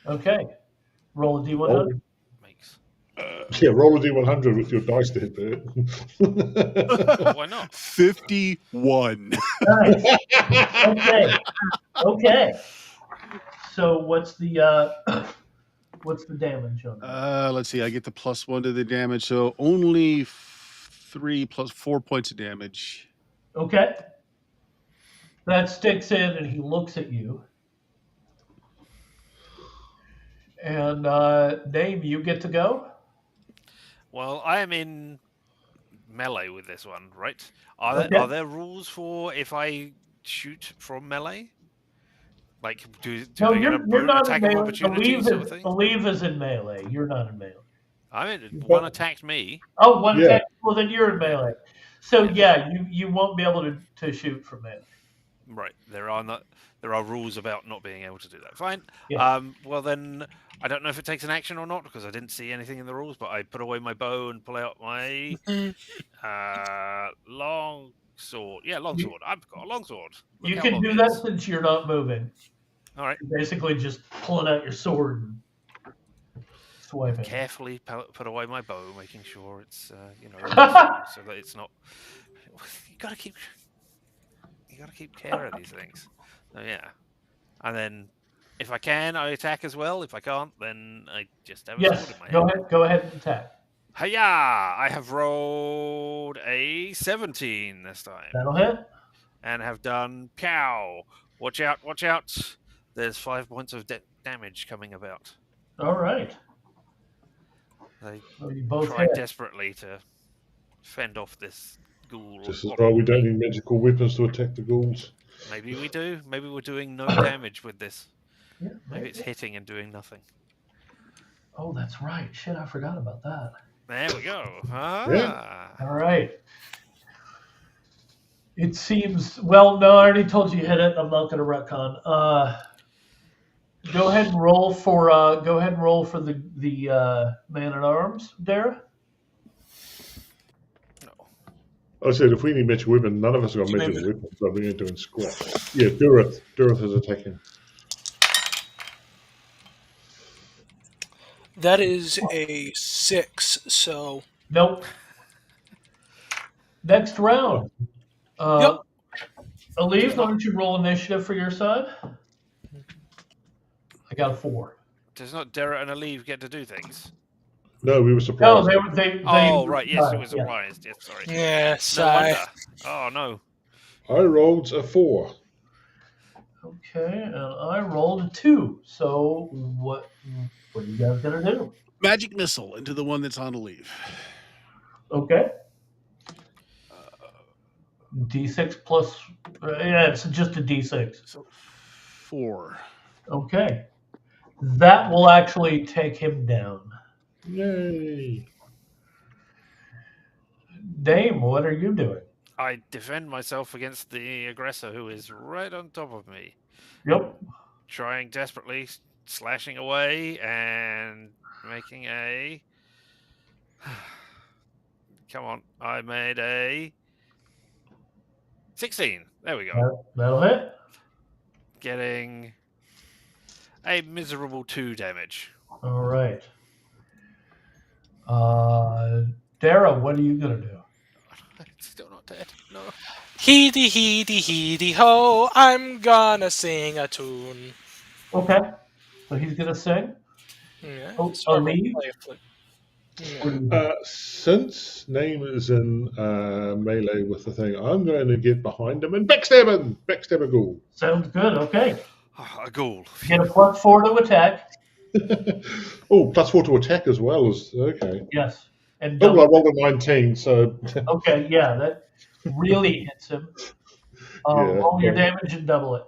Okay. Roll a d100. roll, Makes. roll a d100 with your dice to hit it. Why not? 51. Nice. Okay. Okay. So what's the damage on that? Let's see. I get the +1 to the damage, so only 3 + 4 points of damage. Okay. That sticks in, and he looks at you. And Dave, you get to go. Well, I am in melee with this one, right? Okay. Are there rules for if I shoot from melee? Like, do No, they get a you're bonus not attack in of melee. opportunity sort of thing? Believe is in melee. You're not in melee. I mean, one attacked me. Oh, one Yeah. attack. Well, then you're in melee. So yeah, you won't be able to shoot from melee. Right. There are rules about not being able to do that. Fine. Yeah. Well then, I don't know if it takes an action or not because I didn't see anything in the rules. But I put away my bow and pull out my long sword. Yeah, long sword. I've got a long sword. Look You how can long do it that is. since you're not moving. All right. You're basically just pulling out your sword and swiping. Carefully put away my bow, making sure it's so that it's not. You gotta keep care of these things. So yeah, and then if I can, I attack as well. If I can't, then I just have a Yes. sword in my hand. Go ahead and attack. Hiya! I have rolled a 17 this time, That'll hit. and have done pow. Watch out! Watch out! There's 5 points of damage coming about. All right. They So you both try hit. desperately to fend off this ghoul. Just as well we don't need magical weapons to attack the ghouls. Maybe we do. Maybe we're doing no damage with this. Yeah, Maybe it's hitting and doing nothing. Oh, that's right. Shit, I forgot about that. There we go. Ah. All right. It seems. Well, no, I already told you hit it. I'm not going to retcon. Go ahead and roll for. The man at arms, Dara. I said if we need magical weapon, none of us have got magical weapons, so we ain't doing squat. Yeah, Durith. Durith is attacking. That is a 6, so Nope. Next round. Yep. Aleve, why don't you roll initiative for your side? I got a 4. Does not Dara and Aleve get to do things? No, we were No, surprised. they Oh, right. Yes, it was yeah. surprised. Yes, sorry. yes, No wonder. Oh, no. I rolled a 4. Okay, and I rolled a 2. So what are you guys gonna do? Magic missile into the one that's on a leave. Okay. D6 plus. Yeah, it's just a D6. So 4. Okay. That will actually take him down. Yay! Dame, what are you doing? I defend myself against the aggressor who is right on top of me. Yep. Trying desperately, slashing away, and making a. Come on. I made a 16. There we go. That'll hit. Getting a miserable 2 damage. All right. Dara, what are you gonna do? It's still not dead. No. heedy heedy heedy ho, I'm gonna sing a tune. Okay. So he's gonna sing. Yeah, Oh, so I'm gonna Aleve? play a flute. Yeah. What do you do? Since Name is in melee with the thing, I'm going to get behind him and backstab him! Backstab a ghoul. Sounds good. Okay. Oh, a ghoul. Get a +4 to attack. Oh, +4 to attack as well. Okay. Yes. And Double, I double. rolled a 19, so... Okay. Yeah, that really hits him. Roll your damage and double it.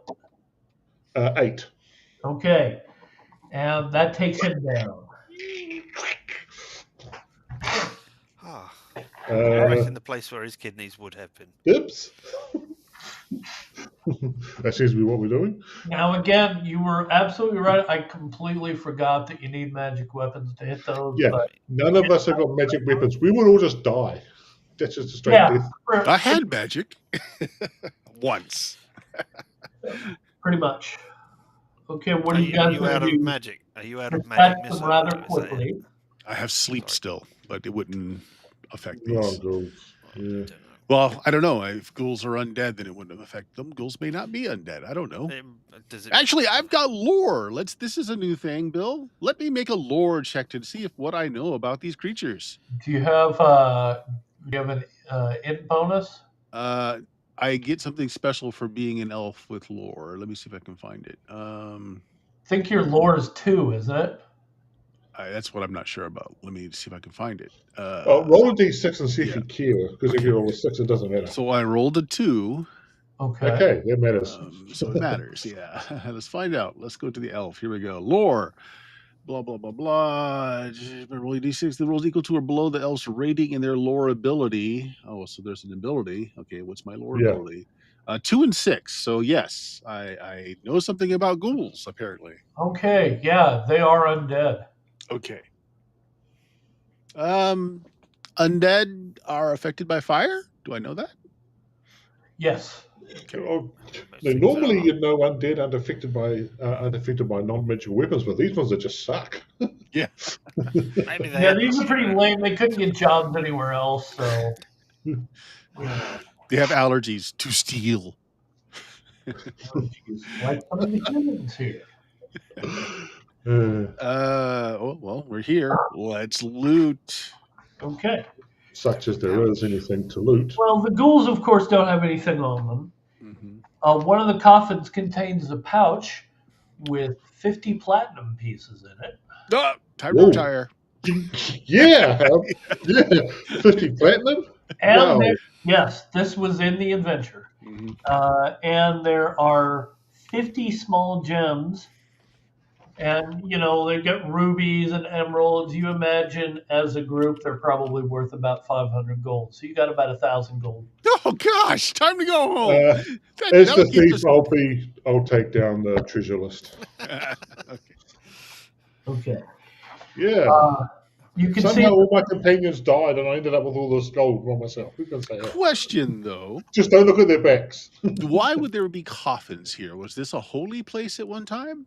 8. Okay. And that takes him down. Ah, Uh, right in the place where his kidneys would have been. Oops. That seems to be what we're doing. Now, again, you were absolutely right. I completely forgot that you need magic weapons to hit those. Yeah, But none of us have got magic weapons. We would all just die. That's just a straight death. I had magic once. Pretty much. Okay, what Are are you guys you going out to of do? magic? Are you out of Dispatch magic them missile? rather Is that it? quickly. I have sleep still, but it wouldn't affect Oh, these. God. I Yeah. don't know. Well, I don't know. If ghouls are undead, then it wouldn't affect them. Ghouls may not be undead. I don't know. Does it? Actually, I've got lore. This is a new thing, Bill. Let me make a lore check to see if what I know about these creatures. Do you have an int bonus? I get something special for being an elf with lore. Let me see if I can find it. I think your lore is 2, isn't it? That's what I'm not sure about. Let me see if I can find it. Roll a d6 and see if yeah. you care, because if you roll a 6, it doesn't matter. So I rolled a 2. Okay, that matters. So it matters, yeah. Let's find out. Let's go to the elf. Here we go. Lore. Blah, blah, blah, blah. Roll a d6. The rolls equal to or below the elf's rating in their lore ability. Oh, so there's an ability. Okay, what's my lore ability? 2 and 6. So yes, I know something about ghouls, apparently. Okay, yeah, they are undead. Okay. Undead are affected by fire? Do I know that? Yes. Normally, you know, undead aren't affected by non-magical weapons, but these ones that just suck. Yeah. Maybe they Yeah, these are pretty lame. They couldn't get jobs anywhere else, so. They have allergies to steel. Like some of the humans here. Well, we're here. Let's loot. Okay. Such as there is anything to loot. Well, the ghouls, of course, don't have anything on them. Mm-hmm. One of the coffins contains a pouch with 50 platinum pieces in it. Time to retire. Yeah. 50 platinum? And Wow. yes, this was in the adventure. Mm-hmm. And there are 50 small gems. And, you know, they get rubies and emeralds. You imagine as a group, they're probably worth about 500 gold. So you got about 1,000 gold. Oh, gosh. Time to go home. As the thief, I'll take down the treasure list. Okay. Yeah. You can Somehow all my companions died and I ended up with all this gold by myself. Who can say that? Question, though. Just don't look at their backs. Why would there be coffins here? Was this a holy place at one time?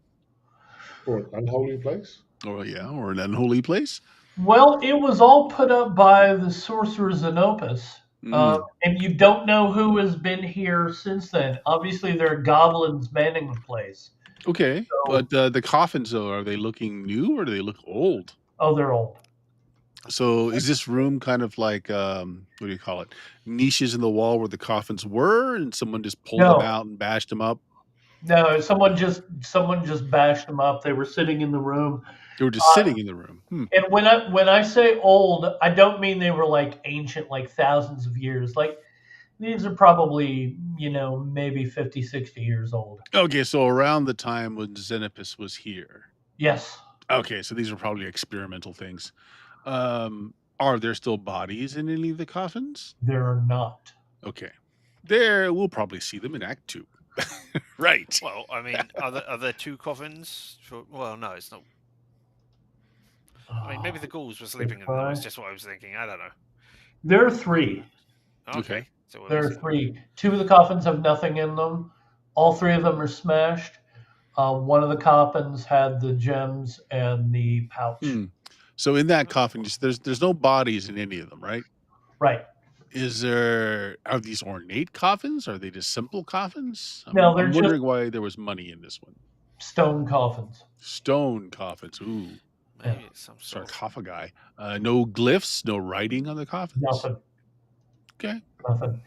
Or an unholy place? Or an unholy place? Well, it was all put up by the sorcerer Xenopus. And you don't know who has been here since then. Obviously, there are goblins manning the place. Okay. So, but the coffins, though, are they looking new or do they look old? Oh, they're old. So is this room kind of like, what do you call it? Niches in the wall where the coffins were and someone just pulled them out and bashed them up? No, someone just bashed them up. They were sitting in the room. They were just sitting in the room. And when I say old, I don't mean they were like ancient, like thousands of years. Like these are probably, you know, maybe 50, 60 years old. Okay, so around the time when Xenopus was here. Yes. Okay, so these are probably experimental things. Are there still bodies in any of the coffins? There are not. Okay. We'll probably see them in Act 2. Right. Well, I mean, are there 2 coffins? Well, no, it's not. I mean, maybe the ghouls were sleeping in them. That's just what I was thinking. I don't know. There are 3. Okay. So there are 3. 2 of the coffins have nothing in them. All 3 of them are smashed. One of the coffins had the gems and the pouch. So in that coffin, there's no bodies in any of them, right? Right. Are these ornate coffins? Are they just simple coffins? No, they're I'm wondering why there was money in this one. Stone coffins. Stone coffins. Ooh. Maybe it's some sarcophagi. No glyphs, no writing on the coffins? Nothing. Okay. Nothing.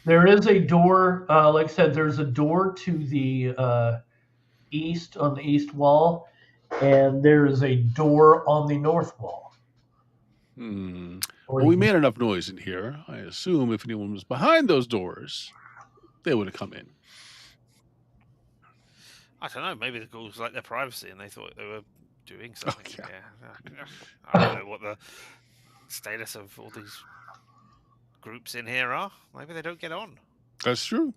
There is a door, like I said, there's a door to the east, on the east wall, and there is a door on the north wall. Well, we made enough noise in here. I assume if anyone was behind those doors, they would have come in. I don't know. Maybe the ghouls like their privacy, and they thought they were doing something. yeah. Yeah. I don't know what the status of all these groups in here are. Maybe they don't get on. That's true.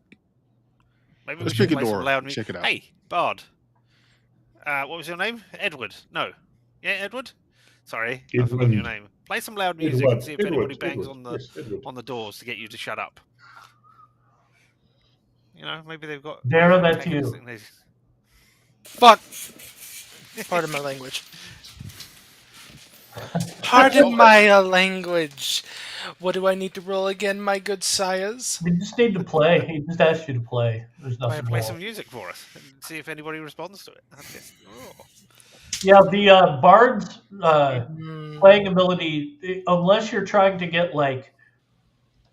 Maybe Let's we should pick a play some door. loud music. Check it out. Hey, Bard. What was your name? Edward. No. Yeah, Edward. Sorry, I forgot your name. Play some loud music and see if anybody bangs on the doors to get you to shut up. You know, maybe they've got. Dara, that's taken this you. thing they- Fuck. Pardon my language. Pardon my language. What do I need to roll again, my good sires? You just need to play. He just asked you to play. There's nothing Play more. some music for us and see if anybody responds to it. Yeah, the Bard's Hmm. playing ability, unless you're trying to get like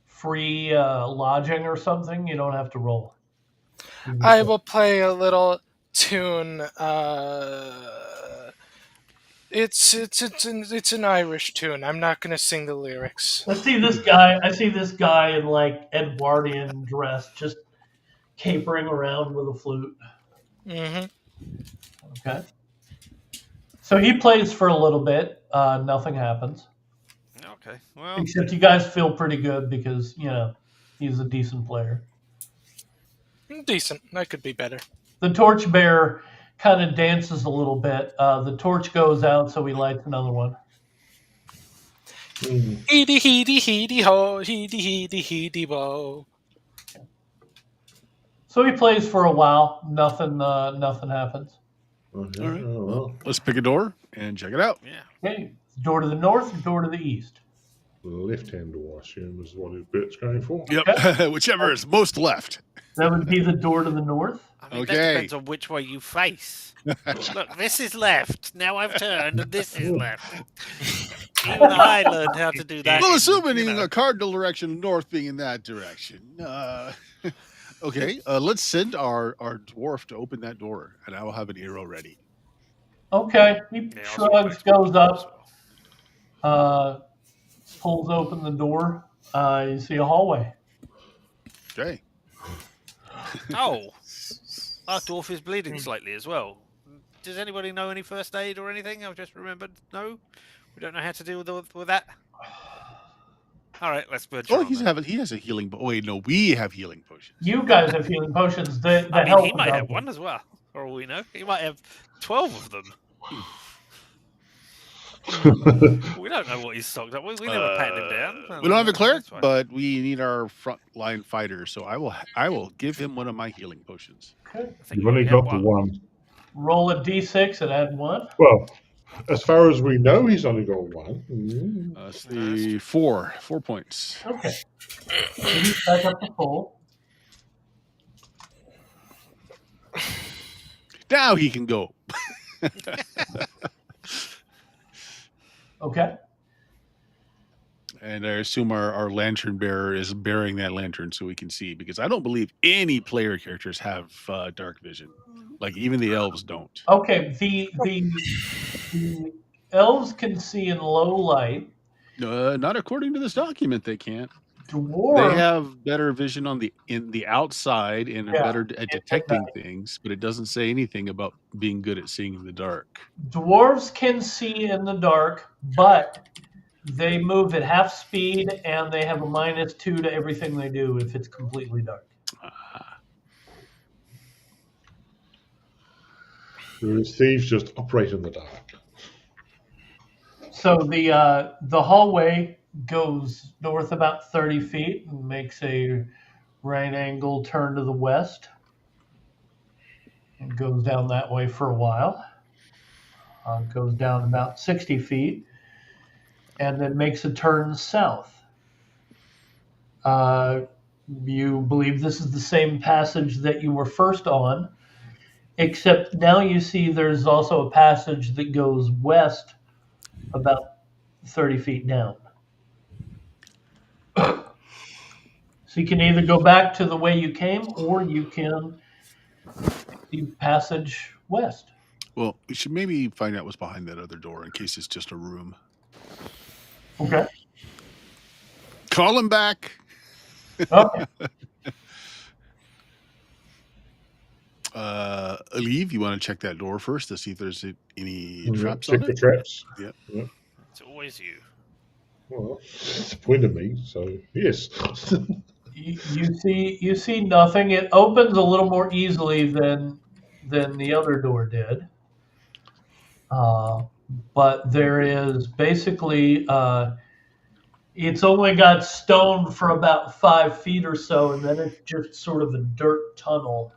free lodging or something, you don't have to roll. I will play a little tune. It's an Irish tune. I'm not gonna sing the lyrics. I see this guy in like Edwardian dress, just capering around with a flute. Mm-hmm. Okay. So he plays for a little bit. Nothing happens. Okay. Well, Except you guys feel pretty good because, you know, he's a decent player. Decent. That could be better. The torchbearer kind of dances a little bit. The torch goes out, so he lights another one. Heedy heedy heedy ho, heedy heedy heedy bo. So he plays for a while. Nothing happens. Okay. All right. Oh, well. Let's pick a door and check it out. yeah. Okay. Door to the north or door to the east? The left-hand door, I assume, is what his bit's going for. Yep. Whichever is most left. That would be the door to the north. I mean, Okay. that depends on which way you face. Look, this is left. Now I've turned, and this is left. Even I learned how to do that. Well, in, assuming you know. a cardinal direction, north being in that direction. Okay, let's send our dwarf to open that door, and I will have an arrow ready. Okay. He Yeah, I'll shrugs, switch back to goes the up, as well. pulls open the door. You see a hallway. Okay. Oh, our dwarf is bleeding slightly as well. Does anybody know any first aid or anything? I've just remembered. No, we don't know how to deal with that. All right, let's merge. Oh, he has a healing. Oh, wait, no, we have healing potions. You guys have healing potions. The I mean, help he might have double. one as well, for all we know. He might have 12 of them. We don't know what he's stocked up with. We never patted him down. We don't have a cleric, That's fine. but we need our frontline fighter. So I will give him one of my healing potions. Okay. I think You've only we have got the one. Roll a d6 and add 1. Well, as far as we know, he's only got one. Let's see, 4 points. Okay. So he's back up to full. Now he can go. Okay. And I assume our lantern bearer is bearing that lantern so we can see, because I don't believe any player characters have dark vision. Like even the elves don't. Okay. The elves can see in low light. Not according to this document. They can't. Dwarves. They have better vision in the outside and are Yeah, better at detecting things, but it doesn't say anything about being good at seeing in the dark. Dwarves can see in the dark, but they move at half speed and they have a -2 to everything they do if it's completely dark. Whereas thieves just operate in the dark. So the hallway goes north about 30 feet and makes a right angle turn to the west and goes down that way for a while. Goes down about 60 feet and then makes a turn south. You believe this is the same passage that you were first on, except now you see there's also a passage that goes west about 30 feet down. So you can either go back to the way you came or you can the passage west. Well, we should maybe find out what's behind that other door in case it's just a room. Okay. Call him back. Okay. Aleve, you want to check that door first to see if there's any traps Check on the it? traps. Yeah. It's always you. Well, it's the point of me, so yes. You see nothing. It opens a little more easily than the other door did. But there is basically it's only got stone for about 5 feet or so, and then it's just sort of a dirt tunnel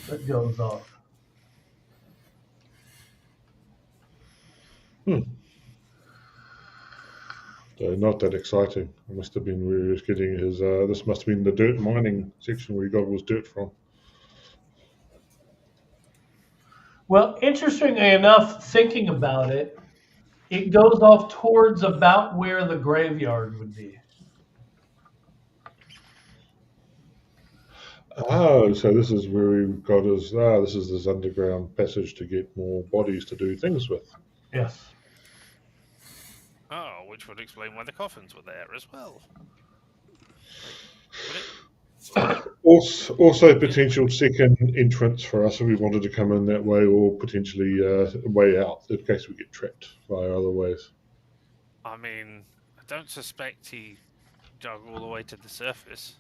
that goes off. So not that exciting. It must have been where he was getting his. This must have been the dirt mining section where he got all his dirt from. Well, interestingly enough, thinking about it, it goes off towards about where the graveyard would be. Oh, so this is where he got his. This is this underground passage to get more bodies to do things with. Yes. Oh, which would explain why the coffins were there as well. Also, potential second entrance for us if we wanted to come in that way, or potentially a way out in case we get trapped via other ways. I mean, I don't suspect he dug all the way to the surface.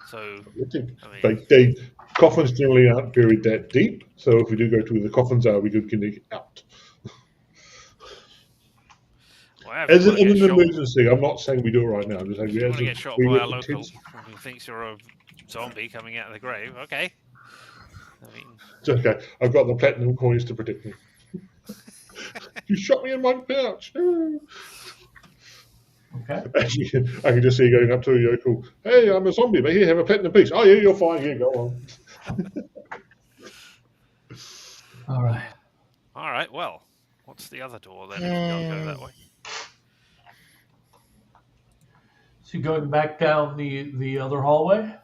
So, I mean, They coffins generally aren't buried that deep, so if we do go to where the coffins are, we do get out. well, As in an emergency, I'm not saying we do it right now. I'm just saying if you want to get shot by a local who thinks you're a zombie coming out of the grave, okay. I mean, it's okay. I've got the platinum coins to protect me. You shot me in my pouch. Okay. Actually, I can just see you going up to a yokel. Hey, I'm a zombie, but here, have a platinum piece. Oh yeah, you're fine. Yeah, go on. All right. all right. Well, what's the other door then? If we don't go that way. So you're going back down the other hallway?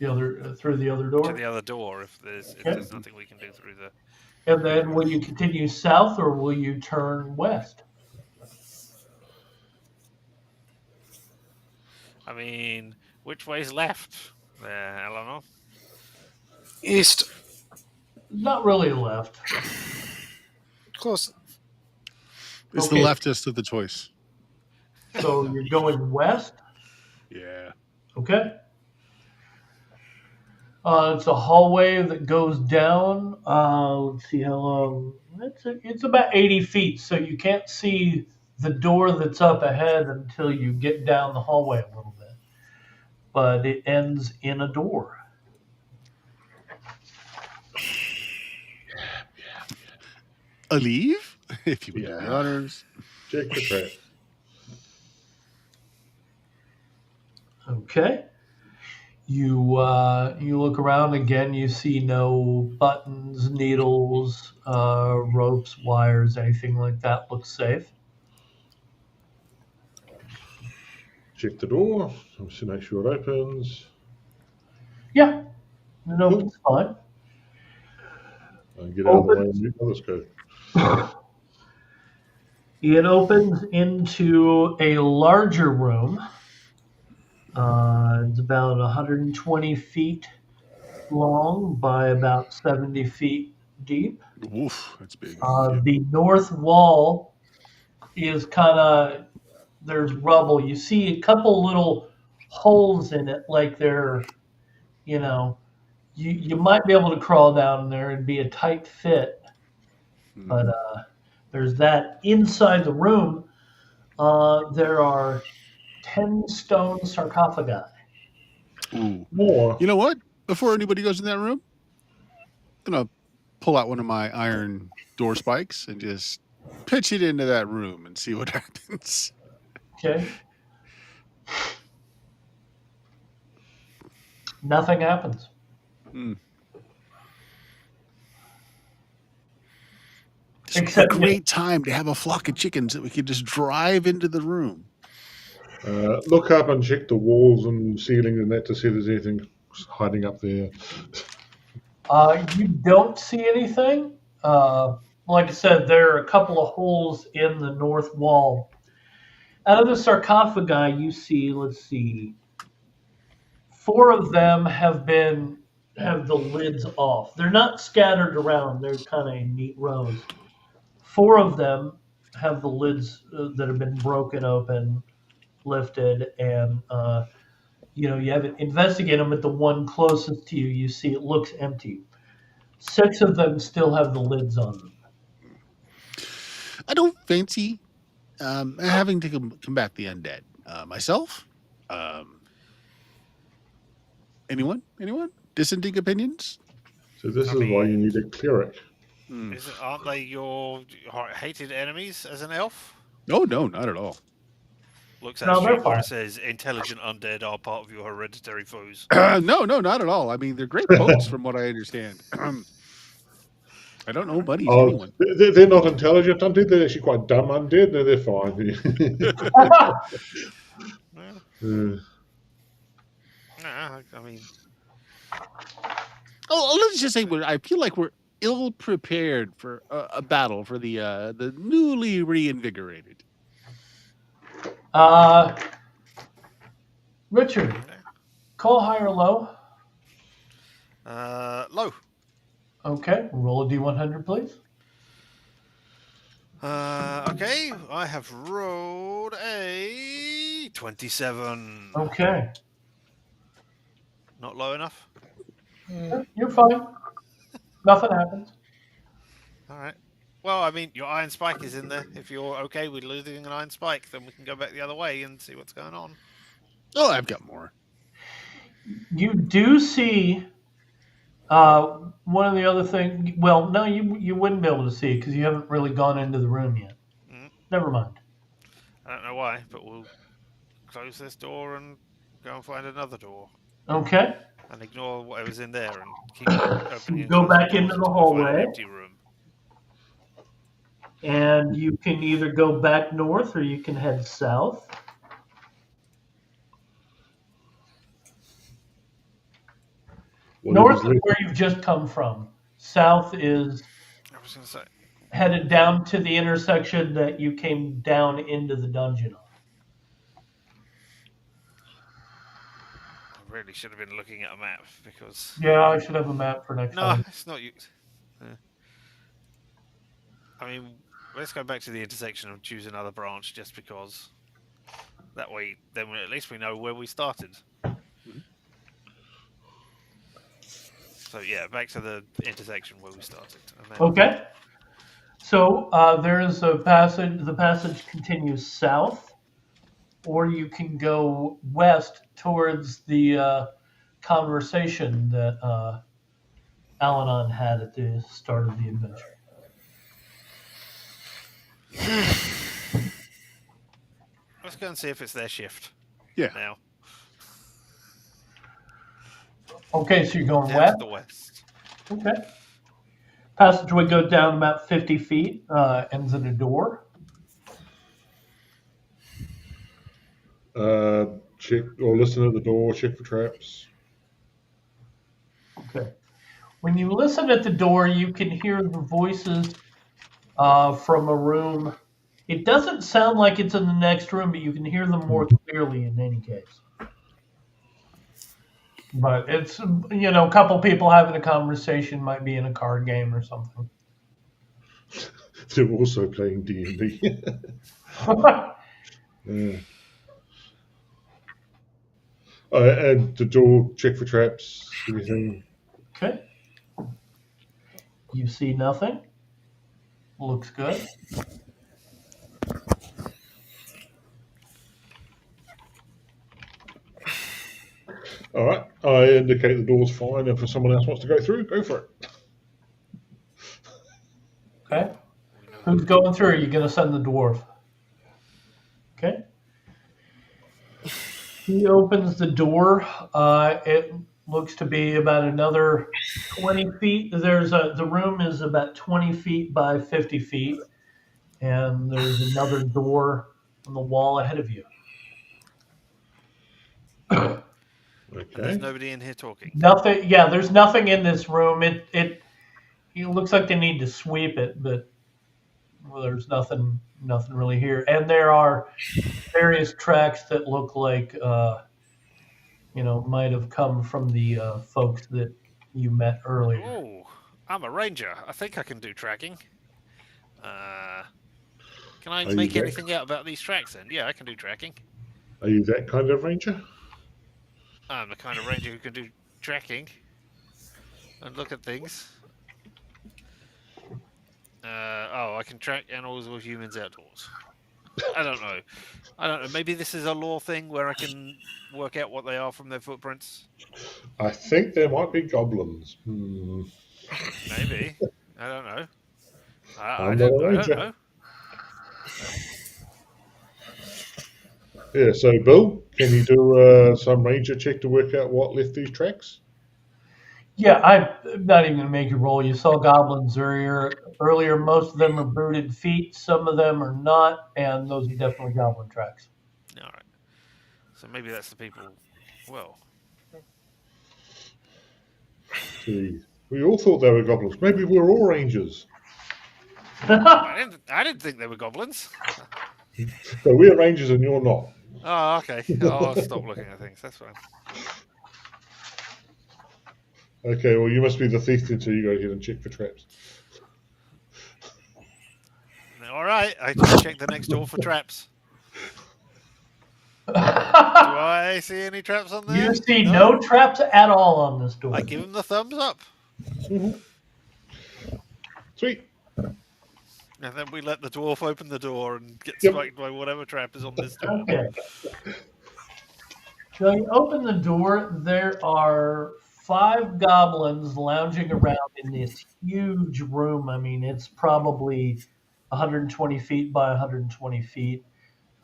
The other through the other door? To the other door, if there's nothing we can do through the. And then will you continue south or will you turn west? I mean, which way's left there, Eleanor? East. Not really left. Close. It's Okay. the leftist of the choice. So you're going west? Yeah. Okay. It's a hallway that goes down. Let's see how long. It's about 80 feet, so you can't see the door that's up ahead until you get down the hallway a little bit. But it ends in a door. Aleve, if you would do Yeah. the honors. Check the trap. Okay. You look around again. You see no buttons, needles, ropes, wires, anything like that. Looks safe. Check the door. Just make sure it opens. Yeah, it opens fine. Get out of the way and let others go. It opens into a larger room. It's about 120 feet long by about 70 feet deep. Woof, that's big. The north wall is kind of, there's rubble. You see a couple little holes in it, like they're, you might be able to crawl down there and be a tight fit. But there's that. Inside the room, there are 10 stone sarcophagi. Ooh. More. You know what? Before anybody goes in that room, I'm going to pull out one of my iron door spikes and just pitch it into that room and see what happens. Okay. Nothing happens. It's a great time to have a flock of chickens that we could just drive into the room. Look up and check the walls and ceiling and that to see if there's anything hiding up there. You don't see anything. Like I said, there are a couple of holes in the north wall. Out of the sarcophagi, you see, let's see, 4 of them have the lids off. They're not scattered around. They're kind of in neat rows. 4 of them have the lids that have been broken open, lifted, and you have to investigate them. At the one closest to you, you see it looks empty. 6 of them still have the lids on them. I don't fancy having to combat the undead myself. Anyone? Dissenting opinions? So this I is why you mean- need a cleric. Aren't they your hated enemies as an elf? Oh no, not at all. Looks No, at they're street where fine. it says intelligent undead are part of your hereditary foes. No, not at all. I mean, they're great folks from what I understand. I don't know buddies Oh, anyone. they're not intelligent undead. They're actually quite dumb undead. No, they're fine. Well, nah, I mean, Oh, let's just say I feel like we're ill prepared for a battle for the newly reinvigorated. Richard, call high or low. low. Okay, roll a d100, please. Okay, I have rolled a 27. Okay, Not low enough? you're fine. Nothing happens. All right. Well, I mean, your iron spike is in there. If you're okay with losing an iron spike, then we can go back the other way and see what's going on. Oh, I've got more. You do see one of the other things. Well, no, you wouldn't be able to see it because you haven't really gone into the room yet. Never mind. I don't know why, but we'll close this door and go and find another door. Okay. And ignore whatever's in there and keep opening. Go and back closing into doors the until we find hallway. an empty room. And you can either go back north or you can head south. North is where you've just come from. South is I was going to say, headed down to the intersection that you came down into the dungeon on. I really should have been looking at a map because. Yeah, I should have a map for next No, time. it's not you. I mean, let's go back to the intersection and choose another branch just because. That way, then at least we know where we started. So yeah, back to the intersection where we started. And then, Okay. So there is a passage. The passage continues south, or you can go west towards the conversation that Al-Anon had at the start of the adventure. Let's go and see if it's their shift. Yeah. Now. Okay, so you're going Down west. to the west. Okay. Passageway goes down about 50 feet, ends at a door. Check or listen at the door. Check for traps. Okay. When you listen at the door, you can hear the voices from a room. It doesn't sound like it's in the next room, but you can hear them more clearly in any case. But it's, a couple people having a conversation, might be in a card game or something. They're also playing D&D. Yeah. And the door, check for traps, everything. Okay. You see nothing. Looks good. All right. I indicate the door's fine. If someone else wants to go through, go for it. Okay. Who's going through? Are you going to send the dwarf? Okay. He opens the door. It looks to be about another 20 feet. The room is about 20 feet by 50 feet, and there's another door on the wall ahead of you. There's Okay. nobody in here talking. Nothing. Yeah, there's nothing in this room. It looks like they need to sweep it, but there's nothing really here. And there are various tracks that look like might have come from the folks that you met earlier. Oh, I'm a ranger. I think I can do tracking. Can I Are you make that- anything out about these tracks then? Yeah, I can do tracking. Are you that kind of ranger? I'm the kind of ranger who can do tracking and look at things. I can track animals or humans outdoors. I don't know. Maybe this is a lore thing where I can work out what they are from their footprints. I think there might be goblins. Maybe. I don't know. I'm not a I don't ranger. know. Yeah, so Bill, can you do some ranger check to work out what left these tracks? Yeah, I'm not even going to make you roll. You saw goblins earlier. Most of them are booted feet. Some of them are not, and those are definitely goblin tracks. All right. So maybe that's the people. Well, See, we all thought they were goblins. Maybe we're all rangers. I didn't think they were goblins. So we're rangers and you're not. Oh, okay. I'll stop looking at things. That's fine. Okay, well, you must be the thief then, so you go ahead and check for traps. All right. I just checked the next door for traps. Do I see any traps on there? You see no traps at all on this door. I give him the thumbs up. Mm-hmm. Sweet. And then we let the dwarf open the door and get Yep. spiked by whatever trap is on this door. Okay. So you open the door. There are 5 goblins lounging around in this huge room. I mean, it's probably 120 feet by 120 feet.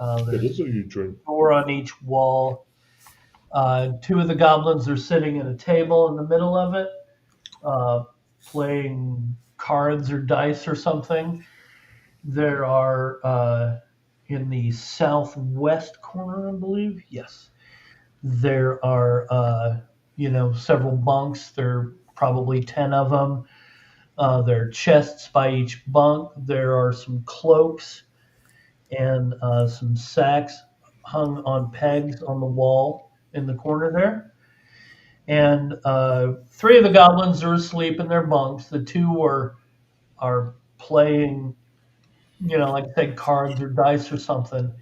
It There's is a huge room. a door on each wall. 2 of the goblins are sitting at a table in the middle of it, playing cards or dice or something. There are, in the southwest corner, I believe, yes, there are, several bunks. There are probably 10 of them. There are chests by each bunk. There are some cloaks and some sacks hung on pegs on the wall in the corner there. And 3 of the goblins are asleep in their bunks. The 2 are playing, like I said, cards or dice or something.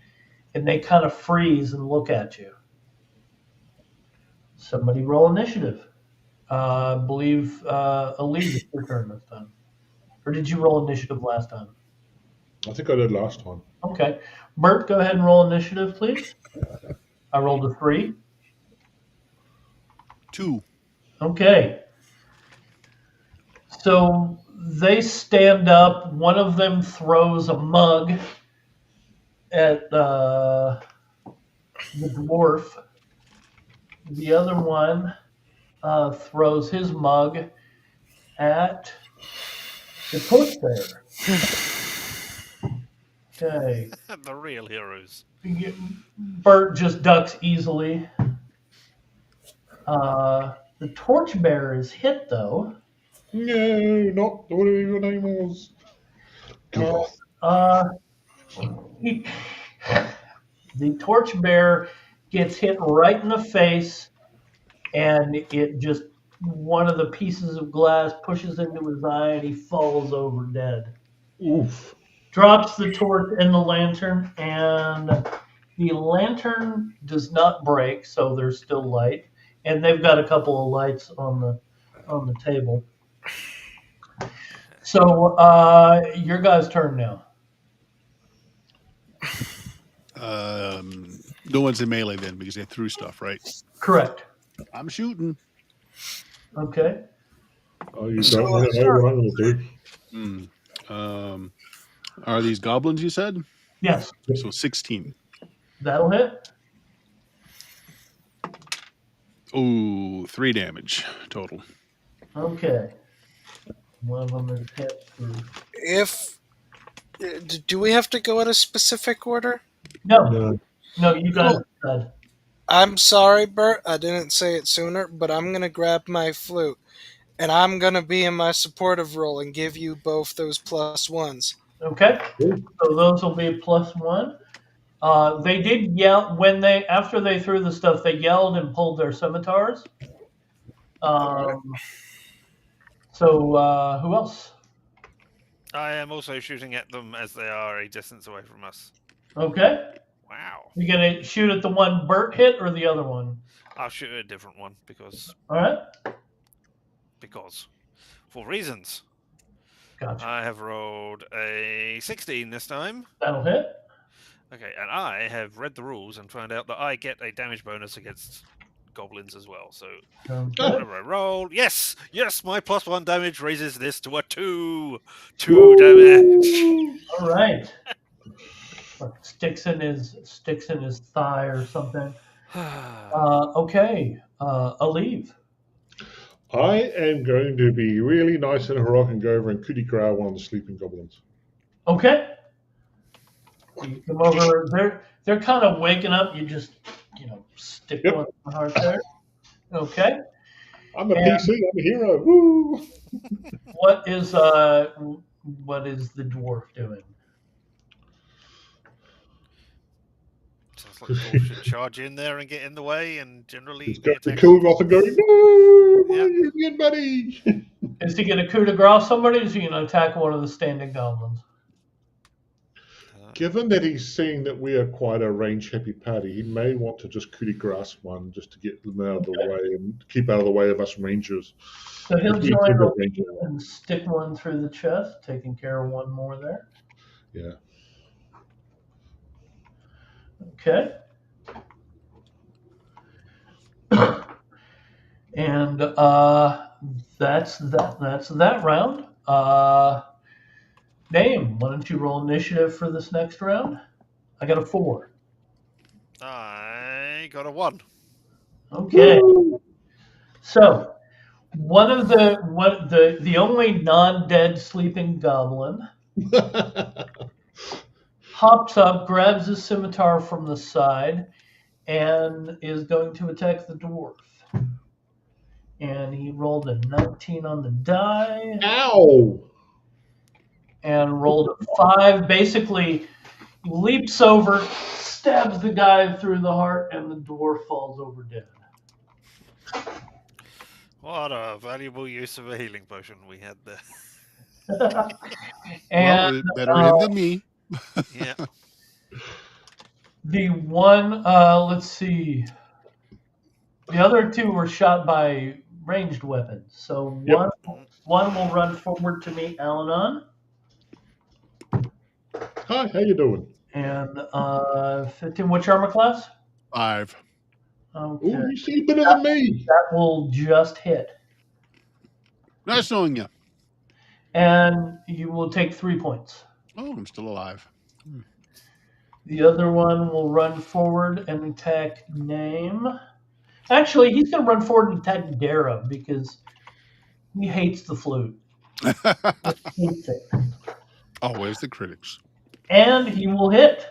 And they kind of freeze and look at you. Somebody roll initiative. I believe Elise, it's your turn this time. Or did you roll initiative last time? I think I did last time. Okay. Bert, go ahead and roll initiative, please. I rolled a 3. 2. Okay. So they stand up. One of them throws a mug at the dwarf. The other one throws his mug at the torchbearer. Okay. The real heroes. Bert just ducks easily. The torchbearer is hit, though. No, not whatever your name was. Garth. The torchbearer gets hit right in the face, and it just, one of the pieces of glass pushes into his eye, and he falls over dead. Oof. Drops the torch in the lantern, and the lantern does not break, so there's still light. And they've got a couple of lights on the table. So your guys' turn now. No one's in melee then because they threw stuff, right? Correct. I'm shooting. Okay. Oh, you don't want to know what I'm going to do. Are these goblins you said? Yes, So 16. that'll hit. Oh, 3 damage total. Okay. One of them is hit through. Do we have to go in a specific order? No, you guys said. I'm sorry, Bert. I didn't say it sooner, but I'm going to grab my flute. And I'm going to be in my supportive role and give you both those +1s. Okay. So those will be +1. They did yell after they threw the stuff. They yelled and pulled their scimitars. So who else? I am also shooting at them as they are a distance away from us. Okay. Wow. You gonna shoot at the one Bert hit or the other one? I'll shoot at a different one because All right. For reasons. Gotcha. I have rolled a 16 this time. That'll hit. Okay, and I have read the rules and found out that I get a damage bonus against goblins as well. So Okay. whatever I roll, yes, my +1 damage raises this to a 2 damage. All right. Sticks in his thigh or something. Okay. Aleve. I am going to be really nice and heroic and go over and coup de grace one of the sleeping goblins. Okay. You come over. They're kind of waking up. You just stick Yep. one in the heart there. Okay. I'm a PC. I'm a hero. Woo! What is the dwarf doing? Sounds like Paul should charge in there and get in the way and generally He's be got the attacked. cool off and going, no, why Yep. are you again, buddy? Is he going to coup de grace somebody? Or is he going to attack one of the standing goblins? Given that he's seeing that we are quite a range-happy party, he may want to just coup de grace one just to get them out of the way and keep out of the way of us rangers. So he'll If we join do the the ranger. lead and stick one through the chest, taking care of one more there. Yeah. Okay. And that's that round. Name, why don't you roll initiative for this next round? I got a 4. I got a 1. Okay. So one of the only non-dead sleeping goblin hops up, grabs his scimitar from the side, and is going to attack the dwarf. And he rolled a 19 on the die. Ow! And rolled a 5. Basically, leaps over, stabs the guy through the heart, and the dwarf falls over dead. What a valuable use of a healing potion we had there. And better him than me. Yeah. the one, let's see, the other 2 were shot by ranged weapons. So Yep. one will run forward to meet Alanon. Hi, how you doing? And 15, what's your armor class? 5. Okay. Ooh, you see better than me. That will just hit. Nice knowing you. And you will take 3 points. Oh, I'm still alive. The other one will run forward and attack Name. Actually, he's going to run forward and attack Dara because he hates the flute. Hates it. Always the critics. And he will hit.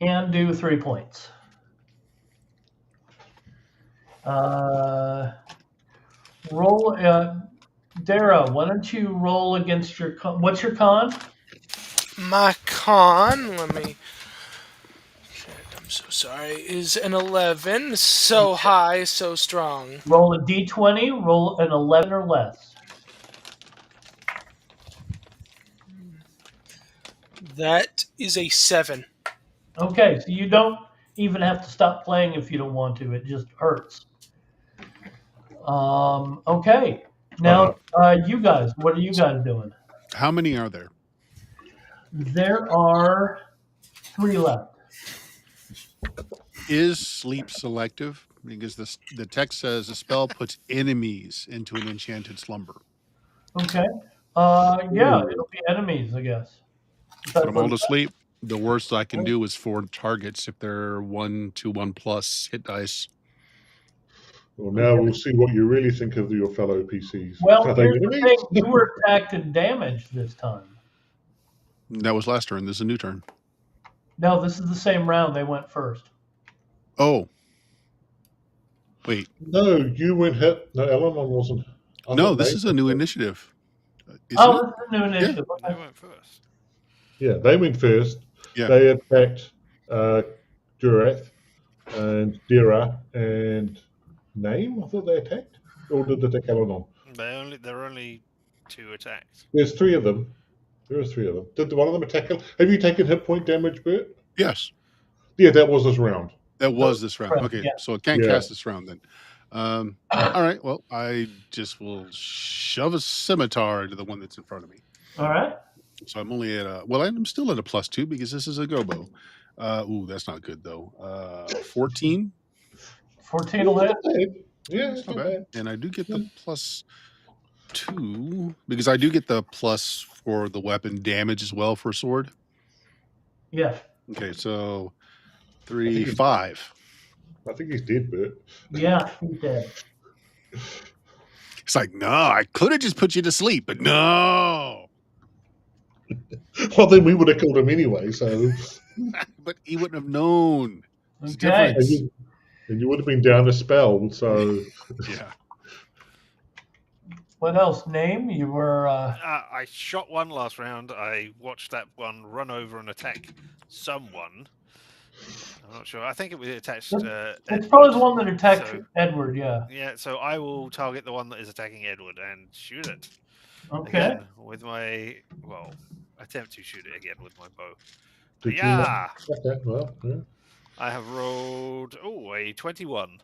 And do 3 points. Roll, Dara, why don't you roll against your con? What's your con? My con, let me. Shit, I'm so sorry. Is an 11. So high, so strong. Roll a d20, roll an 11 or less. That is a 7. Okay, so you don't even have to stop playing if you don't want to. It just hurts. Okay. Now, you guys, what are you guys doing? How many are there? There are 3 left. Is sleep selective? Because the text says the spell puts enemies into an enchanted slumber. Okay. Yeah, it'll be enemies, I guess. Put them all to sleep. The worst I can do is 4 targets if they're 1 to 1 plus hit dice. Well, now we'll see what you really think of your fellow PCs. Well, Are they here's the enemies? thing. You were attacked and damaged this time. That was last turn. This is a new turn. No, this is the same round. They went first. Oh. Wait. No, you went hit. No, Eleanor wasn't. No, this is a new initiative. This is a new initiative. They went first. Yeah, they went first. Yeah. They attacked Durath and Dira and Name. I thought they attacked, or did they attack Alanon? There are only 2 attacks. There's 3 of them. There are 3 of them. Did one of them attack? Have you taken hit point damage, Bert? Yes. Yeah, that was this round. That was this round. correct, Okay, yeah. so it can't Yeah. cast this round then. All right. Well, I just will shove a scimitar into the one that's in front of me. All right. So I'm only at I'm still at a +2 because this is a gobo. Ooh, that's not good though. 14. 14 will hit. Yeah, It's not bad. And I do get the +2 because I do get the plus for the weapon damage as well for a sword. Yeah. Okay, so 3, 5. I think he's dead, Bert. Yeah, he's dead. It's like, no, I could have just put you to sleep, but no. Well, then we would have killed him anyway. So, But he wouldn't have known. It's Okay. different. and you would have been down a spell. So, Yeah. What else? Name? You were. I shot one last round. I watched that one run over and attack someone. I'm not sure. I think it was attached. It's probably the one that attacked So- Edward. Yeah. Yeah, so I will target the one that is attacking Edward and shoot it. Okay. Again, with my attempt to shoot it again with my bow. did Yeah, okay, well, yeah. I have rolled a 21.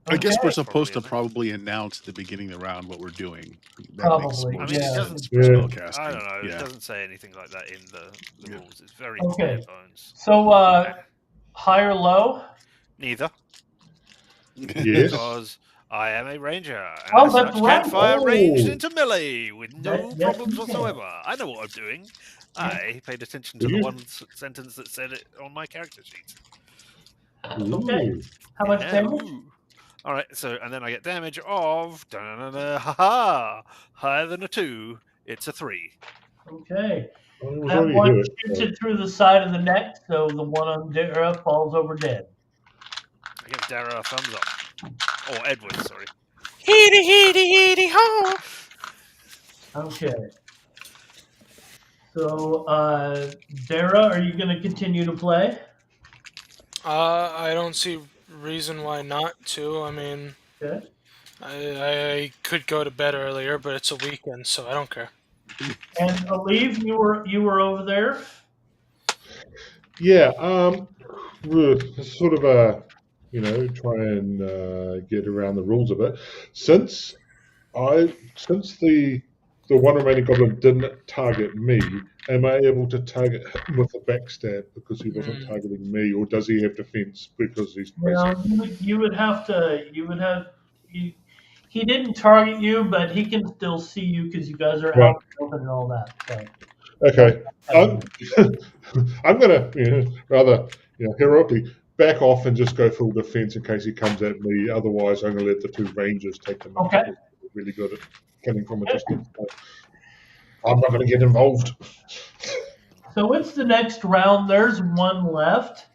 I guess we're Okay. supposed to Probably, probably announce at the beginning of the round what we're doing. That Probably, makes more I mean, it sense doesn't- for Yeah. spellcasting. I don't know. It Yeah. doesn't say anything like that in the Yeah. rules. It's very Okay. bare bones. So, high or low? Neither, Yes. because I am a ranger. And Oh, as that's such, right. can fire ranged Oh. into melee with no Yes, yes, problems you can. whatsoever. I know what I'm doing. I paid attention to Do the you? one sentence that said it on my character sheet. Okay. Ooh. How much Yeah, damage? ooh. All right, so and then I get damage of higher than a 2. It's a 3. Okay. Well, it was That already one hurt, shoots so- it through the side of the neck, so the one on Dara falls over dead. I give Dara a thumbs up. Or Edward, sorry. Heedy, heedy, heedy, ho! Okay. So, Dara, are you going to continue to play? I don't see reason why not to. I mean, Okay. I could go to bed earlier, but it's a weekend, so I don't care. And Aleve, you were over there. Yeah, sort of try and get around the rules a bit. Since the one remaining goblin didn't target me, am I able to target him with a backstab because he wasn't targeting me, or does he have defense because he's Well, you would have to. He didn't target you, but he can still see you because you guys are Right. out open and all that. So. Okay, I'm gonna rather heroically back off and just go full defense in case he comes at me. Otherwise, I'm gonna let the 2 rangers take them. out Okay. because they're really good at killing from a distance. So I'm not gonna get involved. So it's the next round. There's one left.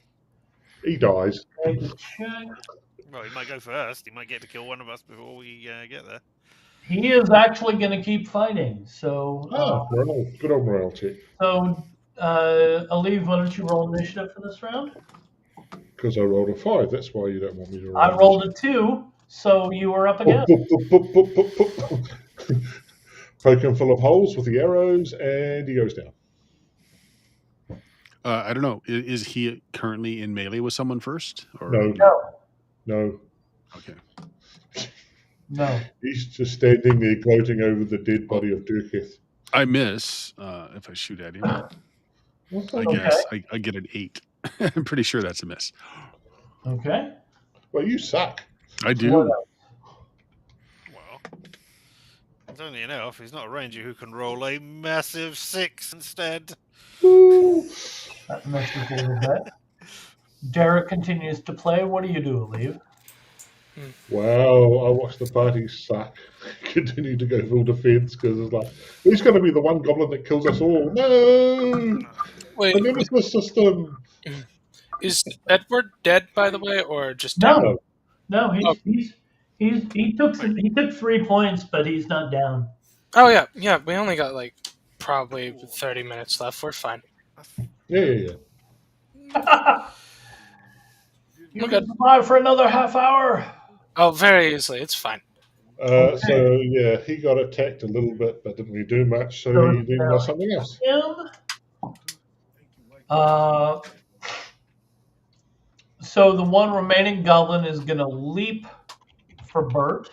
He dies. Make a check. Well, he might go first. He might get to kill one of us before we get there. He is actually going to keep fighting. So, Morale, good old morale check. Aleve, why don't you roll initiative for this round? Because I rolled a 5. That's why you don't want me to roll. I rolled a 2, so you were up again. Poke him full of holes with the arrows, and he goes down. I don't know. Is he currently in melee with someone first? Or No. Okay. No. He's just standing there gloating over the dead body of Durkith. I miss if I shoot at him. I Okay. guess I get an 8. I'm pretty sure that's a miss. Okay. Well, you suck. I do. What else? Well, it's only an elf. He's not a ranger who can roll a massive 6 instead. That misses a little bit. Derek continues to play. What do you do, Aleve? Wow, I watched the party suck. Continue to go full defense because it's like, who's going to be the one goblin that kills us all? No! Wait, The nemesis system. is Edward dead, by the way, or just No. No, Oh. he took 3 points, but he's not down. Oh yeah. We only got like probably 30 minutes left. We're fine. Yeah. You Okay. can survive for another half hour. Oh, very easily. It's fine. So yeah, he got attacked a little bit, but didn't really do much. So So he then now does something else. him. So the one remaining goblin is going to leap for Bert.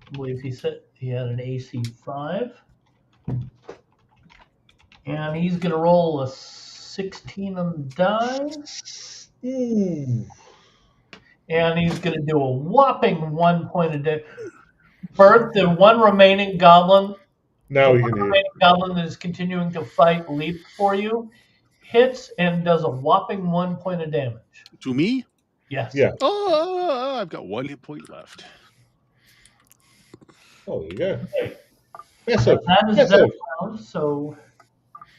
I believe he said he had an AC 5. And he's going to roll a 16 on the die. Ooh. And he's going to do a whopping 1 point a day. Bert, the one remaining goblin, Now we can hear. goblin that is continuing to fight, leap for you, hits and does a whopping 1 point of damage. To me? Yes. Yeah. Oh, I've got 1 hit point left. Oh, there you go. Okay. Massive. That is Massive. that round. So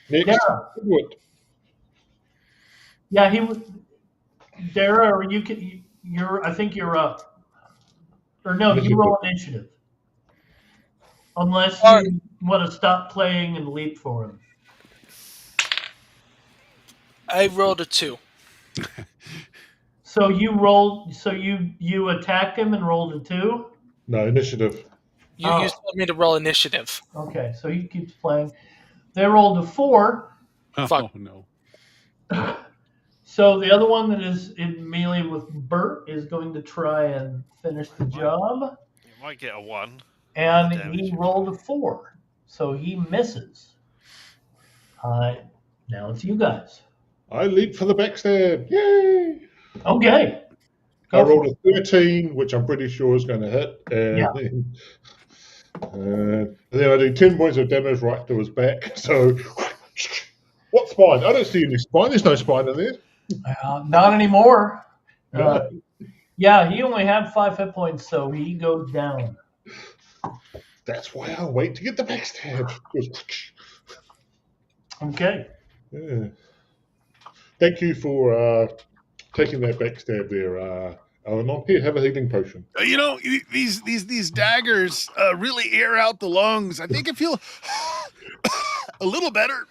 Next, Dara. Edward. Yeah, he was. Dara, or you can. You're. I think you're up. Or no, you roll initiative. Unless you want to stop playing and leap for him. I rolled a 2. So you rolled. So you attacked him and rolled a 2. No, initiative. You told me to roll initiative. Okay, so he keeps playing. They rolled a 4. Oh, Fuck. no. So the other one that is in melee with Bert is going to try and finish the job. You might get a 1. And Damage he you rolled a 4. So he misses. Now it's you guys. I leap for the backstab. Yay! Okay. I rolled a 13, which I'm pretty sure is going to hit. And then I do 10 points of damage right to his back. So, what spine? I don't see any spine. There's no spine in there. Not anymore. No. Yeah, he only had 5 hit points, so he goes down. That's why I wait to get the backstab. Okay. Yeah. Thank you for taking that backstab there, Alanon. Here, have a healing potion. You know, these daggers really air out the lungs. I think I feel a little better.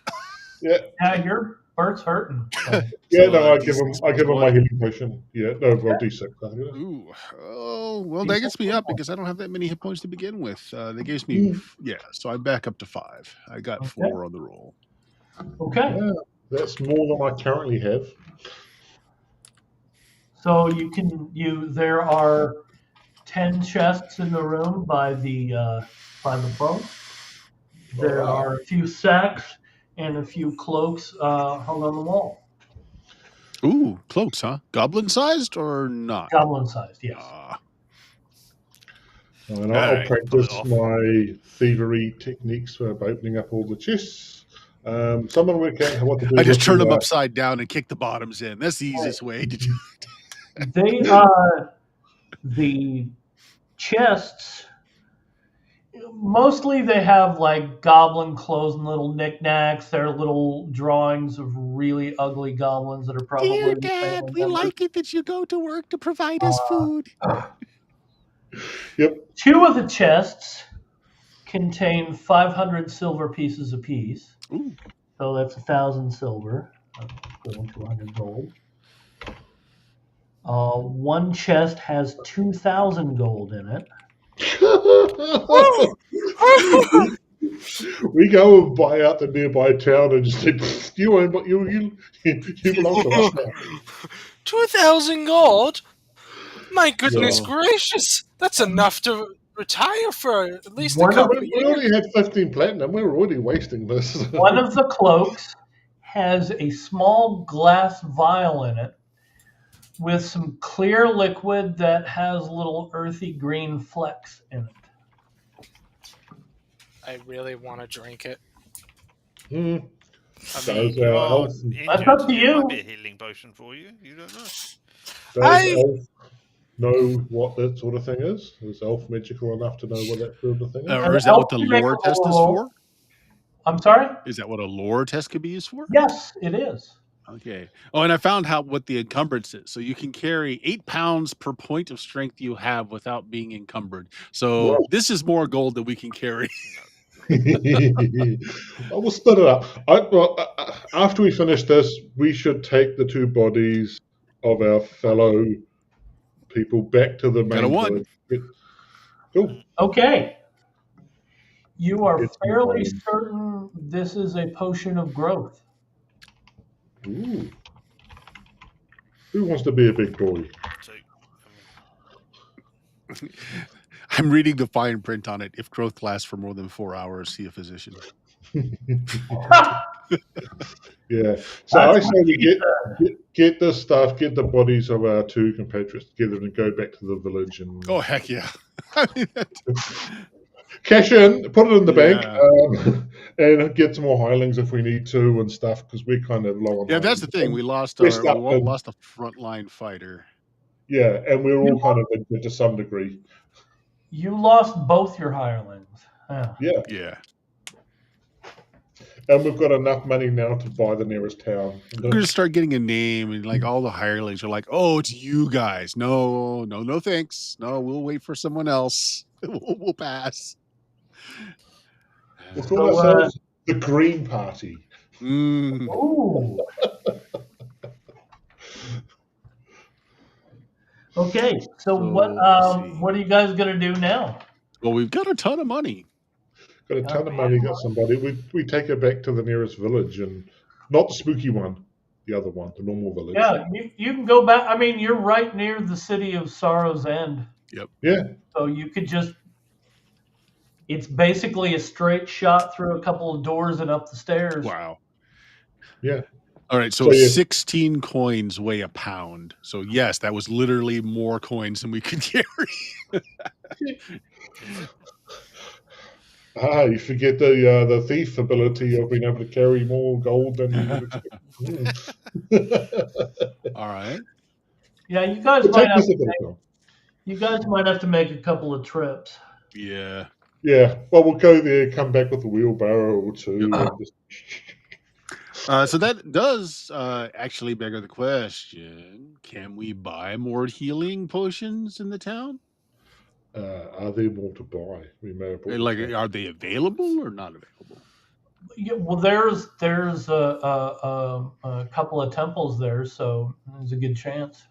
Yeah. Your Bert's hurting. Yeah, So, no, I give him my D6 healing potion. Yeah, no, well, D6. Ooh. Oh, well, that gets me up because I don't have that many hit points to begin with. That gives me, so I back up to 5. I got 4 on the roll. Okay. Yeah, that's more than I currently have. So there are 10 chests in the room by the boat. There are a few sacks and a few cloaks hung on the wall. Ooh, cloaks, huh? Goblin sized or not? Goblin sized, yes. And I'll right, practice my thievery techniques for opening up all the chests. Someone work out what to do. I just with turn the, them upside down and kick the bottoms in. That's the easiest way to do it. The chests, mostly they have like goblin clothes and little knickknacks. They're little drawings of really ugly goblins that are probably. Dear Dad, we like it that you go to work to provide us food. Yep. 2 of the chests contain 500 silver pieces apiece. Ooh. So that's 1,000 silver, equivalent to 100 gold. One chest has 2,000 gold in it. We go and buy out the nearby town and just say, you belong to us now. 2,000 gold? My goodness Yeah. gracious. That's enough to retire for at least a One of couple of We years. already had 15 platinum. We're already wasting this. One of the cloaks has a small glass vial in it with some clear liquid that has little earthy green flecks in it. I really want to drink it. I mean, Does you are Elf, injured. That's up to It you. might be a healing potion for you. You don't know. does Elf know what that sort of thing is? Is Elf magical enough to know what that sort of thing is? Or is that what the lore test is for? I'm sorry? Is that what a lore test could be used for? Yes, it is. Okay. Oh, and I found out what the encumbrance is. So you can carry 8 pounds per point of strength you have without being encumbered. So this is more gold that we can carry. I will split it up. After we finish this, we should take the 2 bodies of our fellow people back to the Got a main one. village. Cool. Okay. You are Get some fairly items. certain this is a potion of growth. Ooh. Who wants to be a big boy? So, I'm reading the fine print on it. If growth lasts for more than 4 hours, see a physician. Yeah. So That's I say we get this stuff, get the bodies of our 2 compatriots together, and go back to the village and Oh, heck yeah. I mean, cash in, put it in the bank, Yeah. and get some more hirelings if we need to and stuff, because we're kind of low on. yeah, that's the hirelings. thing. We lost We're our stuck we in- lost a frontline fighter. Yeah, and we're all kind of injured to some degree. You lost both your hirelings. Yeah. Yeah, Yeah. and we've got enough money now to buy the nearest town. We're gonna start getting a name, and like all the hirelings are like, "Oh, it's you guys." No, thanks. No, we'll wait for someone else. We'll pass. We'll call ourselves the Green Party. Mm. Ooh. Okay. So what let's see. what are you guys gonna do now? Well, we've got a ton of money. Got a ton of money. Got somebody. We take her back to the nearest village, and not the spooky one, the other one, the normal village. Yeah, you can go back. I mean, you're right near the city of Sorrow's End. Yep. Yeah. So you could just. It's basically a straight shot through a couple of doors and up the stairs. Wow. Yeah. All right, so 16 coins weigh a pound. So yes, that was literally more coins than we could carry. You forget the thief ability of being able to carry more gold than you would expect. All right. Yeah, you guys might have to make a couple of trips. Yeah. Yeah. Well, we'll go there, come back with a wheelbarrow or 2. And just... So that does actually beg the question: can we buy more healing potions in the town? Are there more to buy? We may have bought Like, are they available or not available? Yeah, well, there's a couple of temples there, so there's a good chance.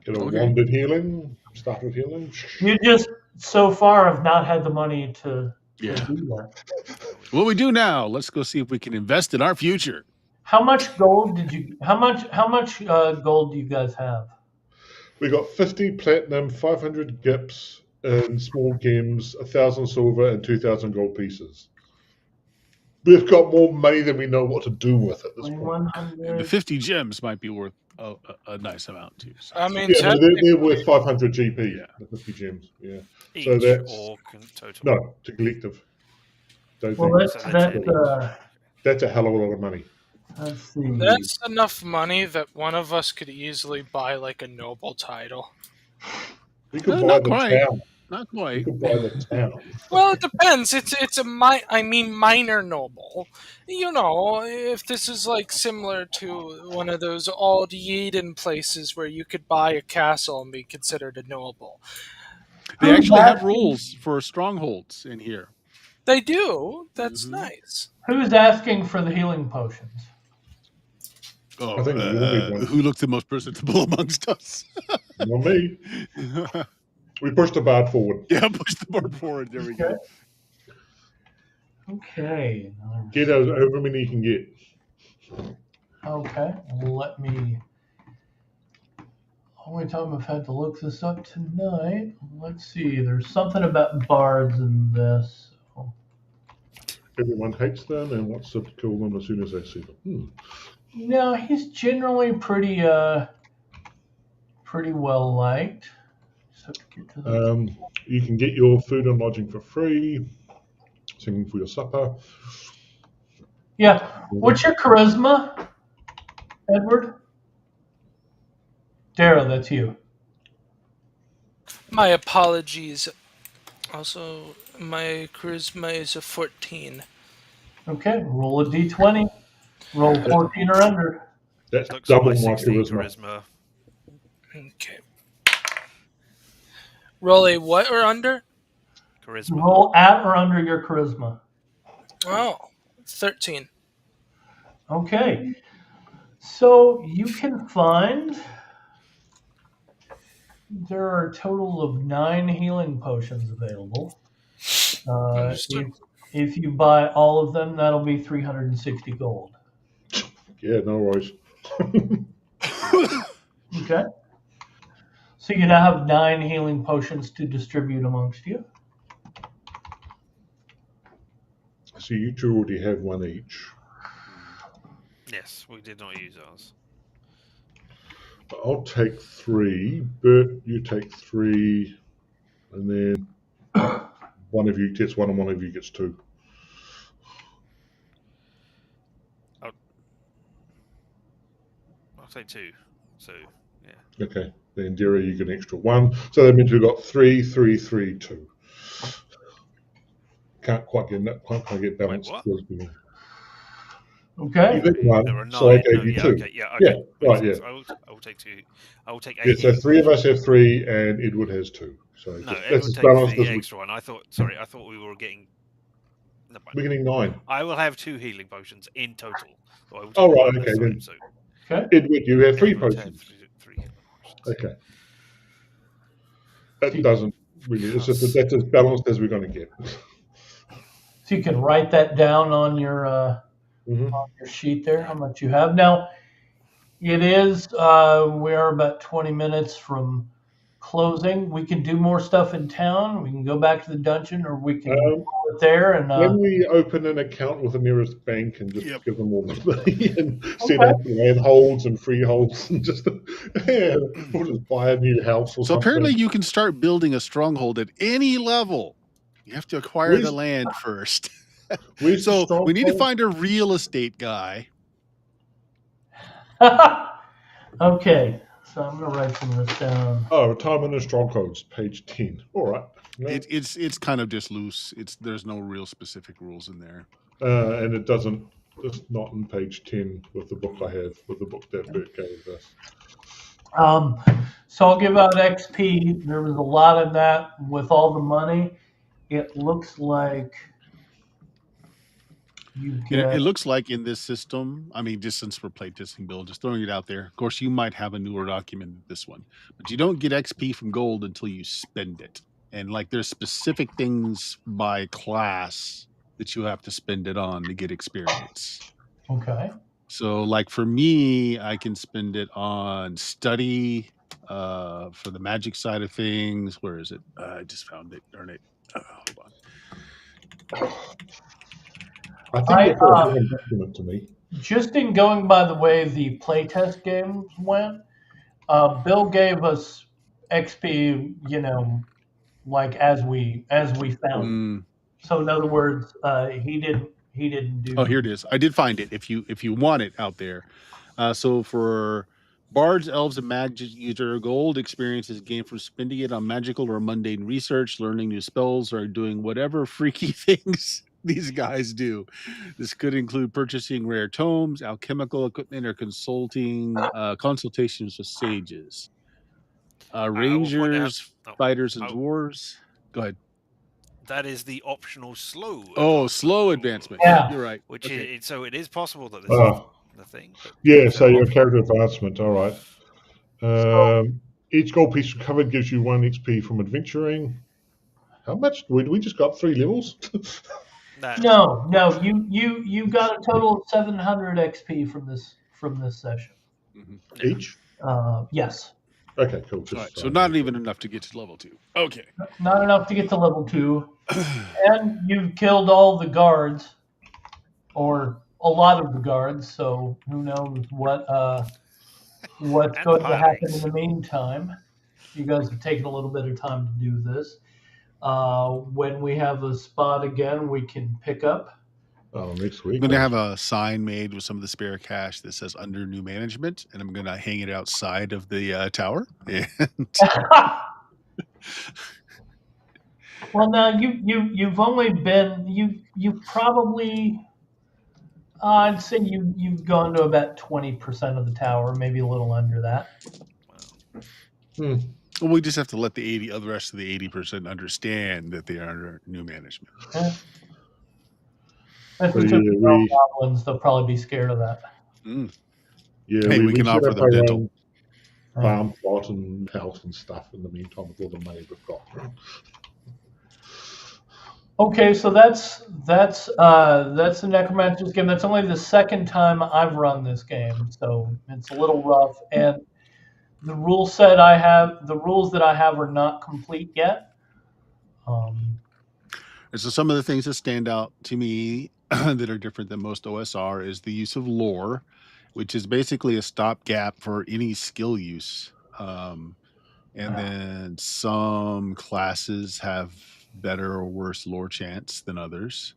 Get a wanded healing, started healing. You just so far have not had the money to do that. What we do now? Let's go see if we can invest in our future. How much gold did you? How much gold do you guys have? We got 50 platinum, 500 gips in small gems, 1,000 silver, and 2,000 gold pieces. We've got more money than we know what to do with at this point. And the 50 gems might be worth a nice amount too. So. I mean, yeah, they're worth 500 GP. Yeah. The 50 gems. Yeah. each So that's or total? no to collective. Don't Well, think that's a hell of a lot of money. let's see. that's enough money that one of us could easily buy like a noble title. We could buy not the quite. town. Not We quite. could buy the town. Well, it depends. It's a minor noble. You know, if this is like similar to one of those old Eden places where you could buy a castle and be considered a noble. They actually have rules for strongholds in here. They do. That's nice. Who's asking for the healing potions? Oh, I think we all need one. who looks the most presentable amongst us? Not me. We pushed the bar forward. Yeah, push the board forward. There we go. Okay. Get however many you can get. Okay. Let me. Only time I've had to look this up tonight. Let's see. There's something about bards in this. Everyone hates them and wants to kill them as soon as they see them. No, he's generally pretty well liked. You can get your food and lodging for free. Singing for your supper. Yeah. What's your charisma, Edward? Dara, that's you. My apologies. Also, my charisma is a 14. Okay. Roll a d20. Roll 14 or under. That's Looks double like my 16 charisma. Okay. Roll a what or under? Charisma. Roll at or under your charisma. Oh, 13. Okay. So you can find there are a total of 9 healing potions available. Understood. If you buy all of them, that'll be 360 gold. Yeah, no worries. Okay. So you now have 9 healing potions to distribute amongst you. So you two already have one each. Yes, we did not use ours. I'll take 3. Bert, you take 3, and then one of you gets 1 and one of you gets 2. I'll take 2. So, yeah. Okay. Then Dira, you get an extra 1. So that means we've got 3, 3, 3, 2. Can't quite get balanced. Wait, what? Okay. You got There are 1, so I 9. gave Oh, you yeah, 2. okay. Yeah, Yeah, okay. Makes right, sense. I will take 2. I will take 8 Yeah, so healing 3 of us potions. have 3, and Edward has 2. So No, that's Edward as takes balanced the as extra one. I thought we were getting... Never mind. we're getting 9. I will have 2 healing potions in total. So I will take Oh, right, one okay, this time. then. So Okay. Edward, you have 3 Edward had potions. 3 healing potions. Okay. That doesn't really, it's just that that's as balanced as we're going to get. So you can write that down on your sheet there, how much you have. Now, it is, we are about 20 minutes from closing. We can do more stuff in town. We can go back to the dungeon, or we can Um, call it there. And When we open an account with the nearest bank and just Yep. give them all the money and set up land holds and freeholds and just yeah, we'll just buy a new house or So something. apparently you can start building a stronghold at any level. You have to acquire Where's- the land first. Where's the So we need to stronghold? find a real estate guy. okay, so I'm going to write some of this down. Oh, retirement and strongholds, page 10. All right. No, It's kind of just loose. There's no real specific rules in there. and it doesn't. It's not on page 10 with the book I have, with the book that Bert gave us. So I'll give out XP. There was a lot of that with all the money. It looks like you get. It looks like in this system, I mean, just since we're playtesting, Bill, just throwing it out there. Of course, you might have a newer document than this one, but you don't get XP from gold until you spend it. And like there's specific things by class that you have to spend it on to get experience. Okay. So like for me, I can spend it on study for the magic side of things. Where is it? I just found it. Darn it. Hold on. I think that's a different document to me. Just in going by the way the playtest games went, Bill gave us XP, like as we found. Mm. So in other words, he didn't do. Oh, here it is. I did find it. If you want it out there, so for bards, elves, and magic user, gold experience is gained from spending it on magical or mundane research, learning new spells, or doing whatever freaky things these guys do. This could include purchasing rare tomes, alchemical equipment, or consultations with sages. I will point Rangers, out- fighters, and oh. dwarves. Go ahead. That is the optional slow. Oh, slow advancement. Yeah. You're right. Which Okay. is so it is possible that this is the thing. But Yeah, it's so your optional. character advancement, all right. Each gold piece recovered gives you 1 XP from adventuring. How much? We just got 3 levels? No, you got a total of 700 XP from this session. Mhm. Each? Yes. Okay, cool. All right, so not even enough to get to level 2. Okay. Not enough to get to level 2. And you've killed all the guards, or a lot of the guards, so who knows what's And going to happen in hirelings. the meantime. You guys have taken a little bit of time to do this. When we have a spot again, we can pick up. Oh, next week. I'm going to have a sign made with some of the spare cash that says under new management, and I'm going to hang it outside of the tower. And Well, now you've only been you probably I'd say you've gone to about 20% of the tower, maybe a little under that. Hmm. well, we just have to let the rest of the 80% understand that they are under new management. If So it's yeah, just goblins, they'll probably be scared of that. Mm. yeah, Hey, we can set offer up them our dental. own farm plot and house and stuff in the meantime with all the money we've got. Okay, so that's the Necromancer's game. That's only the second time I've run this game, so it's a little rough. And the rules that I have are not complete yet. And so some of the things that stand out to me that are different than most OSR is the use of lore, which is basically a stopgap for any skill use. And then some classes have better or worse lore chance than others.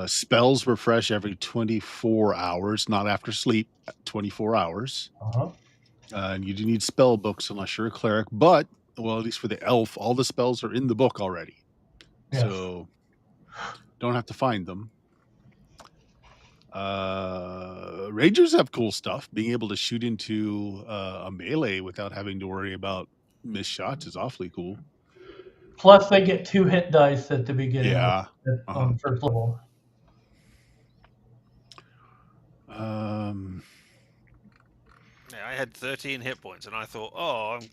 Spells refresh every 24 hours, not after sleep, 24 hours. Uh-huh. And you do need spell books unless you're a cleric, but well, at least for the elf, all the spells are in the book already. Yes. So don't have to find them. Rangers have cool stuff. Being able to shoot into a melee without having to worry about missed shots is awfully cool. Plus, they get 2 hit dice at the beginning Yeah. on first level. Yeah, I had 13 hit points, and I thought, oh, I'm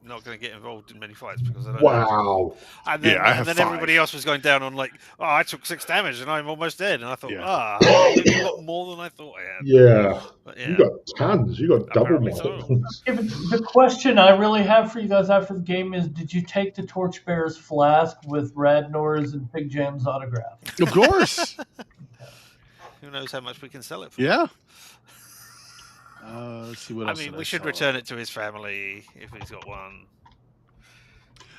not going to get involved in many fights because I don't have to. Wow. And then, Yeah, I have then 5. everybody else was going down on like, oh, I took 6 damage and I'm almost dead. And I thought, Yeah. okay, maybe I got more than I thought I had. Yeah. But You got tons. You got double Apparently my so. hit points. Yeah, but the question I really have for you guys after the game is, did you take the Torchbearer's flask with Radnor's and Big Jam's autograph? Of course. Who knows how much we can sell it for? Yeah. Let's see what I else. mean, did we should saw. return it to his family if he's got one.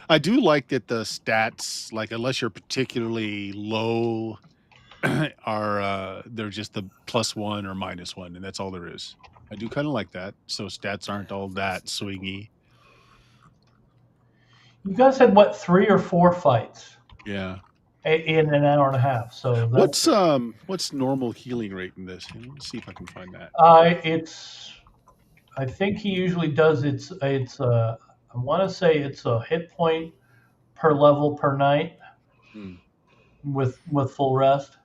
I do like that the stats, like unless you're particularly low, are they're just the +1 or -1, and that's all there is. I do kind of like that. So stats aren't all that swingy. You guys had what, 3 or 4 fights Yeah. in an hour and a half? So that's, What's normal healing rate in this? Let's see if I can find that. I think he usually does. I want to say it's a hit point per level per night with full rest.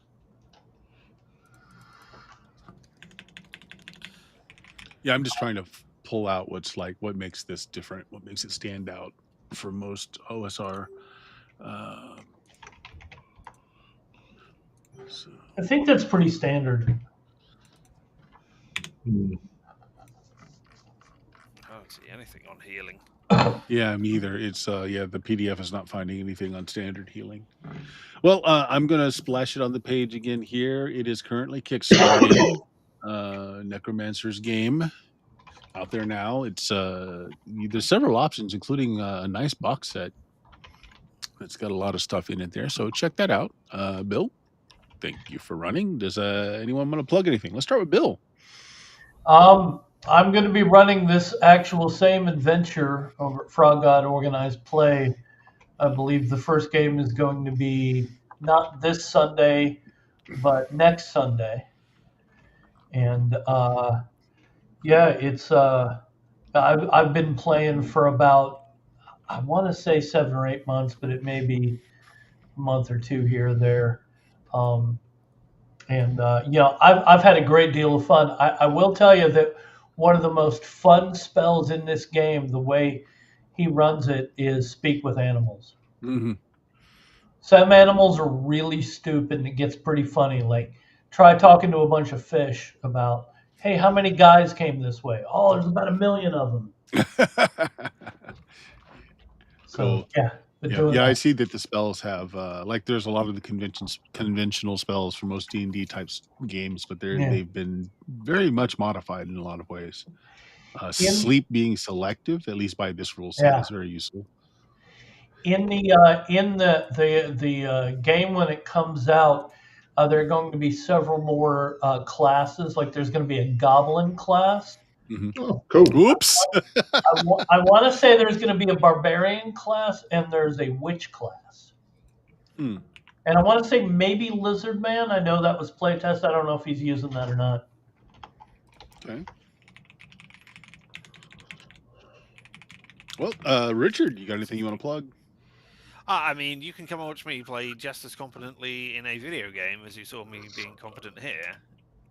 Yeah, I'm just trying to pull out what makes this different, what makes it stand out for most OSR. I think that's pretty standard. I don't see anything on healing. Yeah, me either. It's the PDF is not finding anything on standard healing. Well, I'm gonna splash it on the page again here. It is currently kickstarting. Necromancer's game out there now. It's there's several options, including a nice box set. It's got a lot of stuff in it there, so check that out. Bill, thank you for running. Does anyone want to plug anything? Let's start with Bill. I'm going to be running this actual same adventure over at Frog God Organized Play. I believe the first game is going to be not this Sunday, but next Sunday. And it's I've been playing for about, I want to say 7 or 8 months, but it may be a month or 2 here or there. I've had a great deal of fun. I will tell you that one of the most fun spells in this game, the way he runs it, is speak with animals. Mm-hmm. Some animals are really stupid and it gets pretty funny. Like, try talking to a bunch of fish about, hey, how many guys came this way? Oh, there's about 1 million of them. Cool. So, yeah. I see that the spells have there's a lot of the conventional spells for most D&D types games, but they've been very much modified in a lot of ways. Sleep being selective, at least by this rule set, is very useful. In the game when it comes out, there are going to be several more classes. Like there's going to be a goblin class. Mm-hmm. Oh, cool. Oops. I want to say there's going to be a barbarian class and there's a witch class. And I want to say maybe Lizard Man. I know that was playtest. I don't know if he's using that or not. Okay. Well, Richard, you got anything you want to plug? I mean, you can come and watch me play just as competently in a video game as you saw me being competent here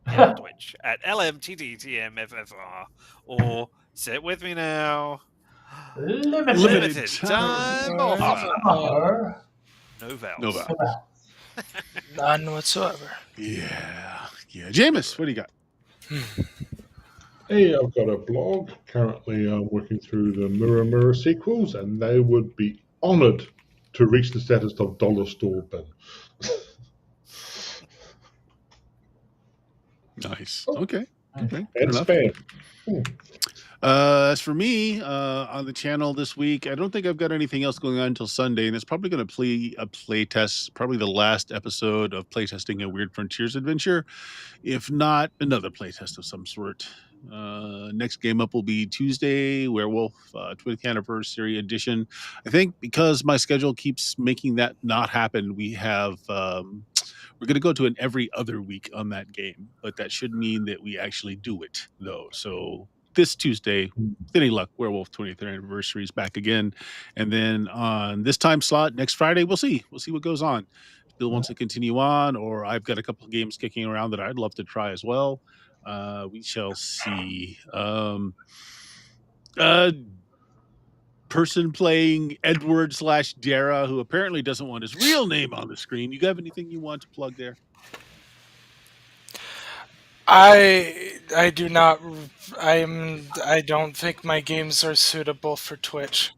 on Twitch at LMTDTMFFR, or sit with me now. Limited Time offer. offer. No No vowels. vowels. None whatsoever. Yeah. Jameis, what do you got? Hey, I've got a blog. Currently, I'm working through the Mirror sequels, and they would be honoured to reach the status of dollar store bin. Nice. Okay. Good And enough. spam. As for me, on the channel this week, I don't think I've got anything else going on until Sunday, and it's probably going to play a play test, probably the last episode of playtesting a Weird Frontiers adventure, if not another playtest of some sort. Next game up will be Tuesday, Werewolf 20th Anniversary Edition. I think because my schedule keeps making that not happen, we have we're going to go to an every other week on that game, but that should mean that we actually do it though. So this Tuesday, with any luck, Werewolf 20th Anniversary is back again, and then on this time slot next Friday, we'll see what goes on. If Bill wants to continue on, or I've got a couple of games kicking around that I'd love to try as well. We shall see. Person playing Edward / Dara, who apparently doesn't want his real name on the screen. You have anything you want to plug there? I do not. I don't think my games are suitable for Twitch.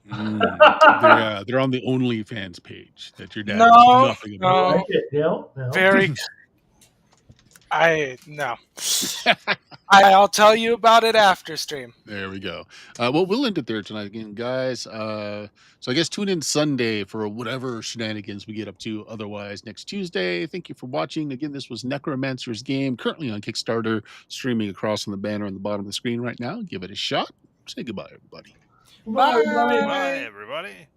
They're on the OnlyFans page that your dad No, knows nothing about. no. Like it, no. Very. No. I'll tell you about it after stream. There we go. Well, we'll end it there tonight again, guys. So I guess tune in Sunday for whatever shenanigans we get up to. Otherwise, next Tuesday. Thank you for watching. Again, this was Necromancer's game, currently on Kickstarter, streaming across on the banner on the bottom of the screen right now. Give it a shot. Say goodbye, everybody. Bye, Bye. Bye, everybody.